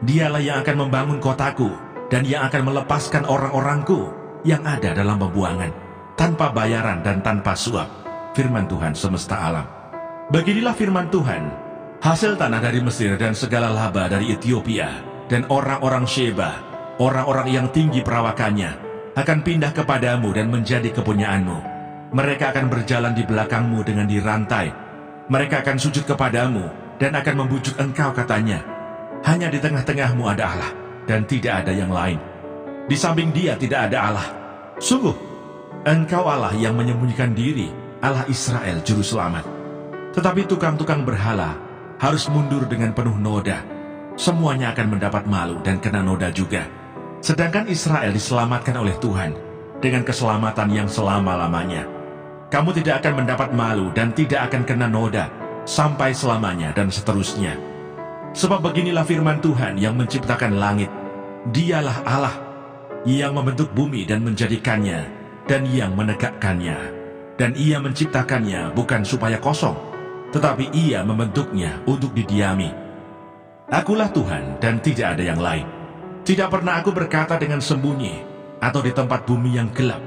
Dialah yang akan membangun kotaku, dan yang akan melepaskan orang-orangku yang ada dalam pembuangan, tanpa bayaran dan tanpa suap. Firman Tuhan semesta alam. Beginilah firman Tuhan, hasil tanah dari Mesir dan segala laba dari Ethiopia, dan orang-orang Sheba, orang-orang yang tinggi perawakannya, akan pindah kepadamu dan menjadi kepunyaanmu. Mereka akan berjalan di belakangmu dengan dirantai. Mereka akan sujud kepadamu dan akan membujuk engkau, katanya, hanya di tengah-tengahmu ada Allah, dan tidak ada yang lain. Di samping Dia tidak ada Allah. Sungguh, engkau Allah yang menyembunyikan diri, Allah Israel Juru Selamat. Tetapi tukang-tukang berhala harus mundur dengan penuh noda. Semuanya akan mendapat malu dan kena noda juga. Sedangkan Israel diselamatkan oleh Tuhan dengan keselamatan yang selama-lamanya. Kamu tidak akan mendapat malu dan tidak akan kena noda sampai selamanya dan seterusnya. Sebab beginilah firman Tuhan yang menciptakan langit. Dialah Allah yang membentuk bumi dan menjadikannya, dan yang menegakkannya. Dan Ia menciptakannya bukan supaya kosong, tetapi Ia membentuknya untuk didiami. Akulah Tuhan dan tidak ada yang lain. Tidak pernah aku berkata dengan sembunyi atau di tempat bumi yang gelap.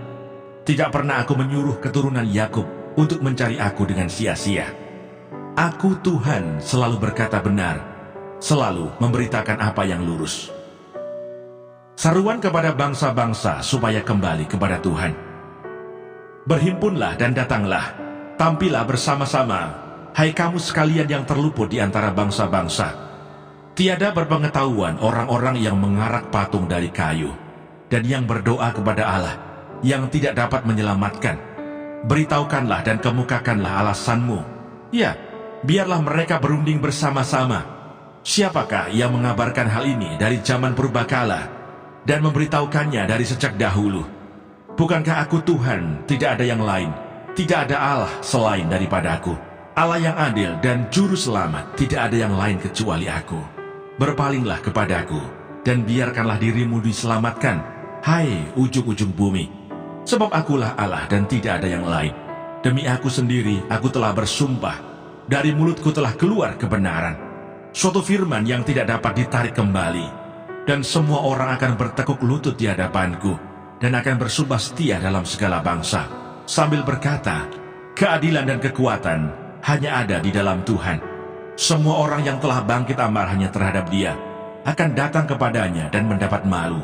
Tidak pernah aku menyuruh keturunan Yakub untuk mencari aku dengan sia-sia. Aku Tuhan selalu berkata benar, selalu memberitakan apa yang lurus. Seruan kepada bangsa-bangsa supaya kembali kepada Tuhan. Berhimpunlah dan datanglah, tampillah bersama-sama, hai kamu sekalian yang terluput di antara bangsa-bangsa. Tiada berpengetahuan orang-orang yang mengarak patung dari kayu, dan yang berdoa kepada Allah, yang tidak dapat menyelamatkan. Beritahukanlah dan kemukakanlah alasanmu. Ya, biarlah mereka berunding bersama-sama. Siapakah yang mengabarkan hal ini dari zaman purbakala, dan memberitahukannya dari sejak dahulu? Bukankah aku Tuhan, tidak ada yang lain, tidak ada Allah selain daripadaku. Allah yang adil dan juru selamat, tidak ada yang lain kecuali aku. Berpalinglah kepadaku, dan biarkanlah dirimu diselamatkan, hai ujung-ujung bumi. Sebab akulah Allah dan tidak ada yang lain. Demi aku sendiri, aku telah bersumpah, dari mulutku telah keluar kebenaran. Suatu firman yang tidak dapat ditarik kembali, dan semua orang akan bertekuk lutut di hadapanku, dan akan bersumpah setia dalam segala bangsa, sambil berkata, keadilan dan kekuatan hanya ada di dalam Tuhan. Semua orang yang telah bangkit amarahnya terhadap Dia akan datang kepadanya dan mendapat malu.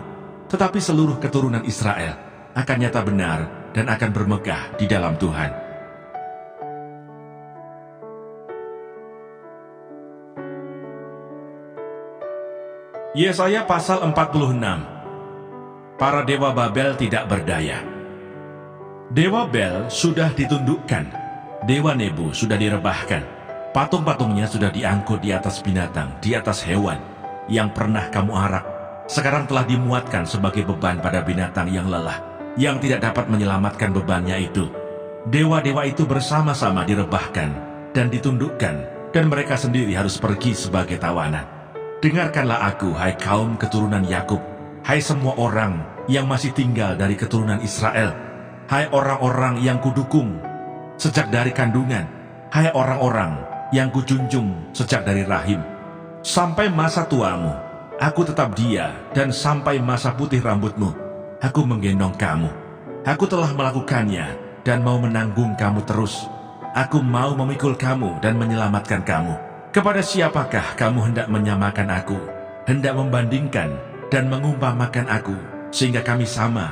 Tetapi seluruh keturunan Israel akan nyata benar dan akan bermegah di dalam Tuhan. Yesaya pasal 46. Para dewa Babel tidak berdaya. Dewa Bel sudah ditundukkan, dewa Nebo sudah direbahkan, patung-patungnya sudah diangkut di atas binatang, di atas hewan yang pernah kamu arak. Sekarang telah dimuatkan sebagai beban pada binatang yang lelah, yang tidak dapat menyelamatkan bebannya itu. Dewa-dewa itu bersama-sama direbahkan dan ditundukkan, dan mereka sendiri harus pergi sebagai tawanan. Dengarkanlah aku, hai kaum keturunan Yakub, hai semua orang yang masih tinggal dari keturunan Israel, hai orang-orang yang kudukung sejak dari kandungan, hai orang-orang yang kujunjung sejak dari rahim. Sampai masa tuamu, aku tetap dia, dan sampai masa putih rambutmu, aku menggendong kamu. Aku telah melakukannya dan mau menanggung kamu terus. Aku mau memikul kamu dan menyelamatkan kamu. Kepada siapakah kamu hendak menyamakan aku, hendak membandingkan dan mengumpamakan aku, sehingga kami sama?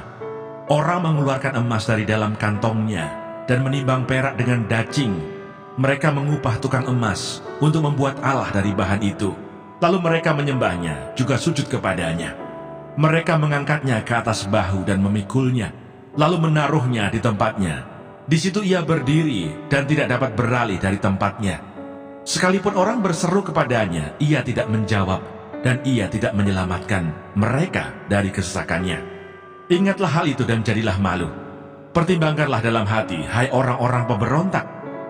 Orang mengeluarkan emas dari dalam kantongnya dan menimbang perak dengan dacing. Mereka mengupah tukang emas untuk membuat Allah dari bahan itu. Lalu mereka menyembahnya, juga sujud kepadanya. Mereka mengangkatnya ke atas bahu dan memikulnya, lalu menaruhnya di tempatnya. Di situ ia berdiri dan tidak dapat beralih dari tempatnya. Sekalipun orang berseru kepadanya, ia tidak menjawab, dan ia tidak menyelamatkan mereka dari kesesakannya. Ingatlah hal itu dan jadilah malu. Pertimbangkanlah dalam hati, hai orang-orang pemberontak.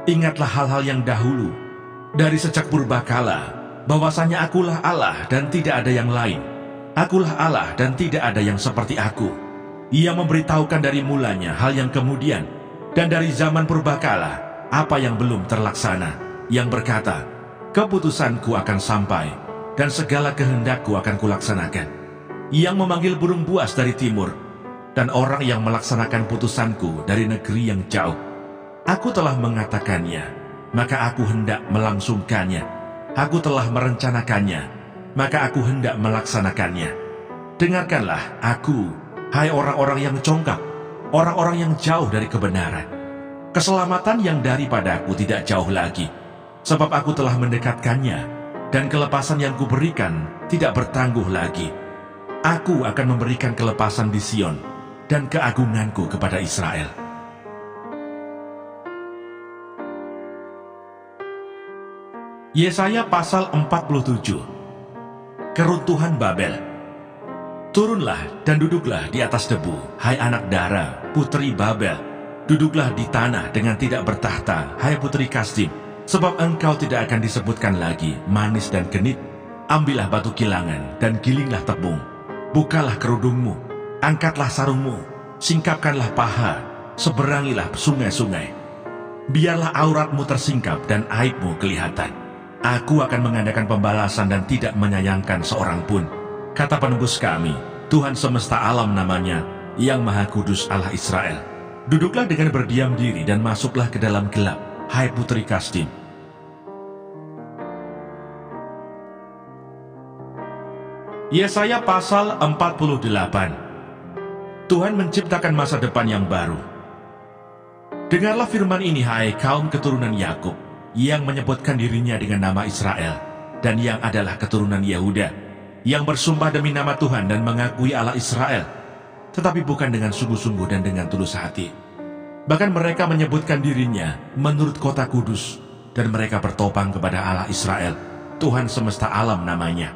Ingatlah hal-hal yang dahulu, dari sejak purbakala, bahwasanya akulah Allah dan tidak ada yang lain. Akulah Allah dan tidak ada yang seperti aku. Ia memberitahukan dari mulanya hal yang kemudian, dan dari zaman purbakala apa yang belum terlaksana, yang berkata, keputusanku akan sampai, dan segala kehendakku akan kulaksanakan. Yang memanggil burung buas dari timur, dan orang yang melaksanakan putusanku dari negeri yang jauh. Aku telah mengatakannya, maka aku hendak melangsungkannya. Aku telah merencanakannya, maka aku hendak melaksanakannya. Dengarkanlah aku, hai orang-orang yang congkak, orang-orang yang jauh dari kebenaran. Keselamatan yang daripadaku tidak jauh lagi, sebab aku telah mendekatkannya, dan kelepasan yang kuberikan tidak bertangguh lagi. Aku akan memberikan kelepasan di Sion, dan keagunganku kepada Israel. Yesaya pasal 47. Keruntuhan Babel. Turunlah dan duduklah di atas debu, hai anak dara, putri Babel. Duduklah di tanah dengan tidak bertahta, hai putri Kasdim. Sebab engkau tidak akan disebutkan lagi manis dan genit. Ambillah batu kilangan dan gilinglah tepung. Bukalah kerudungmu, angkatlah sarungmu, singkapkanlah paha, seberangilah sungai-sungai. Biarlah auratmu tersingkap dan aibmu kelihatan. Aku akan mengadakan pembalasan dan tidak menyayangkan seorang pun. kata penebus kami, Tuhan semesta alam namanya, yang Maha Kudus Allah Israel. Duduklah dengan berdiam diri dan masuklah ke dalam gelap, hai putri Kasdim. Yesaya pasal 48. Tuhan menciptakan masa depan yang baru. Dengarlah firman ini, hai kaum keturunan Yakub, yang menyebutkan dirinya dengan nama Israel, dan yang adalah keturunan Yehuda, yang bersumpah demi nama Tuhan dan mengakui Allah Israel, tetapi bukan dengan sungguh-sungguh dan dengan tulus hati. Bahkan mereka menyebutkan dirinya menurut kota kudus, dan mereka bertopang kepada Allah Israel, Tuhan semesta alam namanya.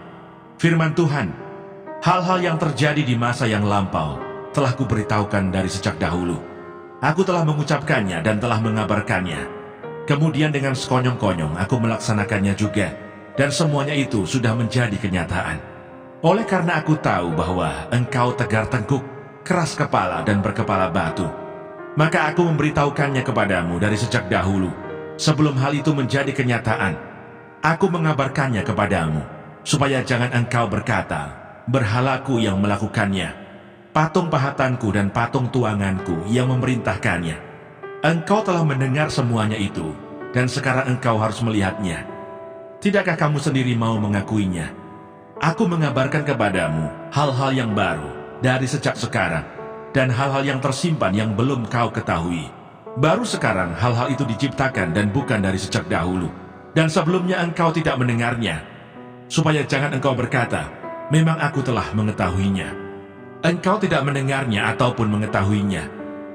Firman Tuhan, hal-hal yang terjadi di masa yang lampau telah kuberitahukan dari sejak dahulu. Aku telah mengucapkannya dan telah mengabarkannya. Kemudian dengan sekonyong-konyong aku melaksanakannya juga, dan semuanya itu sudah menjadi kenyataan. Oleh karena aku tahu bahwa engkau tegar tengkuk, keras kepala dan berkepala batu, maka aku memberitahukannya kepadamu dari sejak dahulu. Sebelum hal itu menjadi kenyataan, aku mengabarkannya kepadamu, supaya jangan engkau berkata, berhalaku yang melakukannya, patung pahatanku dan patung tuanganku yang memerintahkannya. Engkau telah mendengar semuanya itu, dan sekarang engkau harus melihatnya. Tidakkah kamu sendiri mau mengakuinya? Aku mengabarkan kepadamu hal-hal yang baru dari sejak sekarang, dan hal-hal yang tersimpan yang belum kau ketahui. Baru sekarang hal-hal itu diciptakan dan bukan dari sejak dahulu, dan sebelumnya engkau tidak mendengarnya, supaya jangan engkau berkata, memang aku telah mengetahuinya. Engkau tidak mendengarnya ataupun mengetahuinya,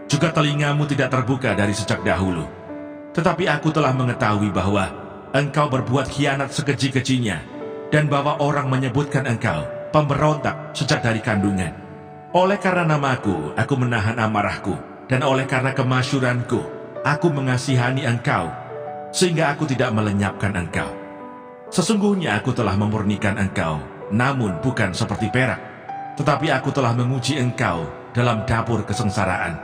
juga telingamu tidak terbuka dari sejak dahulu. Tetapi aku telah mengetahui bahwa engkau berbuat khianat sekeji-kejinya, dan bahwa orang menyebutkan engkau pemberontak sejak dari kandungan. Oleh karena namaku, aku menahan amarahku, dan oleh karena kemasyuranku, aku mengasihani engkau, sehingga aku tidak melenyapkan engkau. Sesungguhnya aku telah memurnikan engkau, namun bukan seperti perak, tetapi aku telah menguji engkau dalam dapur kesengsaraan.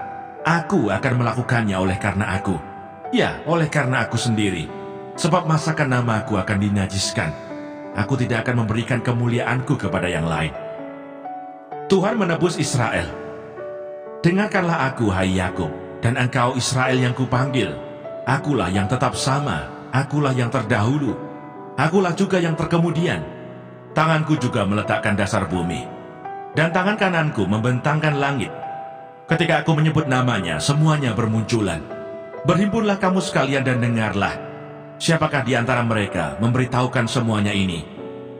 Aku akan melakukannya oleh karena aku, ya, oleh karena aku sendiri, sebab masakan namaku akan dinajiskan. Aku tidak akan memberikan kemuliaanku kepada yang lain. Tuhan menebus Israel. Dengarkanlah aku, hai Yakub, dan engkau Israel yang kupanggil. Akulah yang tetap sama, akulah yang terdahulu, akulah juga yang terkemudian. Tanganku juga meletakkan dasar bumi, dan tangan kananku membentangkan langit. Ketika aku menyebut namanya, semuanya bermunculan. Berhimpunlah kamu sekalian dan dengarlah. Siapakah di antara mereka memberitahukan semuanya ini?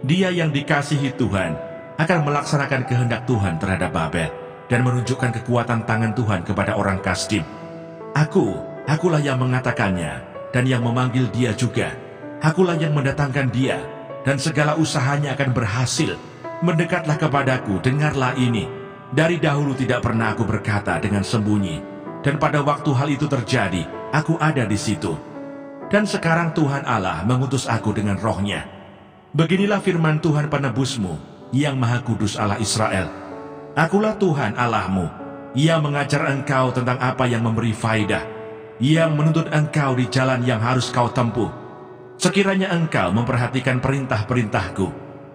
Dia yang dikasihi Tuhan akan melaksanakan kehendak Tuhan terhadap Babel, dan menunjukkan kekuatan tangan Tuhan kepada orang Kasdim. Akulah yang mengatakannya, dan yang memanggil dia juga. Akulah yang mendatangkan dia, dan segala usahanya akan berhasil. Mendekatlah kepadaku, dengarlah ini. Dari dahulu tidak pernah aku berkata dengan sembunyi, dan pada waktu hal itu terjadi, aku ada di situ. Dan sekarang Tuhan Allah mengutus aku dengan rohnya. Beginilah firman Tuhan penebusmu, yang Maha Kudus Allah Israel. Akulah Tuhan Allahmu, yang mengajar engkau tentang apa yang memberi faedah, yang menuntut engkau di jalan yang harus kau tempuh. Sekiranya engkau memperhatikan perintah-perintahku,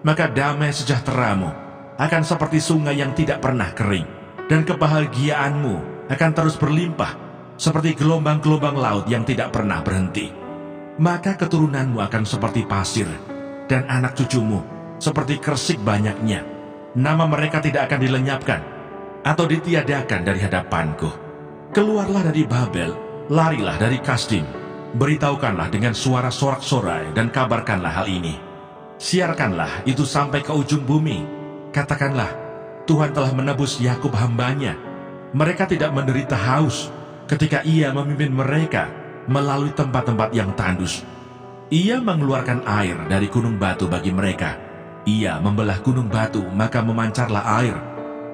maka damai sejahteramu akan seperti sungai yang tidak pernah kering, dan kebahagiaanmu akan terus berlimpah, seperti gelombang-gelombang laut yang tidak pernah berhenti. Maka keturunanmu akan seperti pasir, dan anak cucumu seperti kersik banyaknya. Nama mereka tidak akan dilenyapkan atau ditiadakan dari hadapanku. Keluarlah dari Babel, larilah dari Kasdim. Beritahukanlah dengan suara sorak-sorai dan kabarkanlah hal ini. Siarkanlah itu sampai ke ujung bumi. Katakanlah, Tuhan telah menebus Yakub hambanya. Mereka tidak menderita haus ketika ia memimpin mereka melalui tempat-tempat yang tandus. Ia mengeluarkan air dari gunung batu bagi mereka. Ia membelah gunung batu, maka memancarlah air.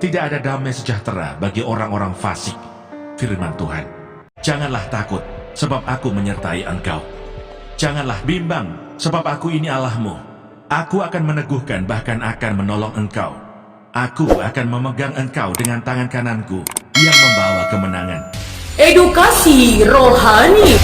Tidak ada damai sejahtera bagi orang-orang fasik. Firman Tuhan. Janganlah takut, sebab aku menyertai engkau. Janganlah bimbang, sebab aku ini Allahmu. Aku akan meneguhkan, bahkan akan menolong engkau. Aku akan memegang engkau dengan tangan kananku yang membawa kemenangan. Edukasi rohani.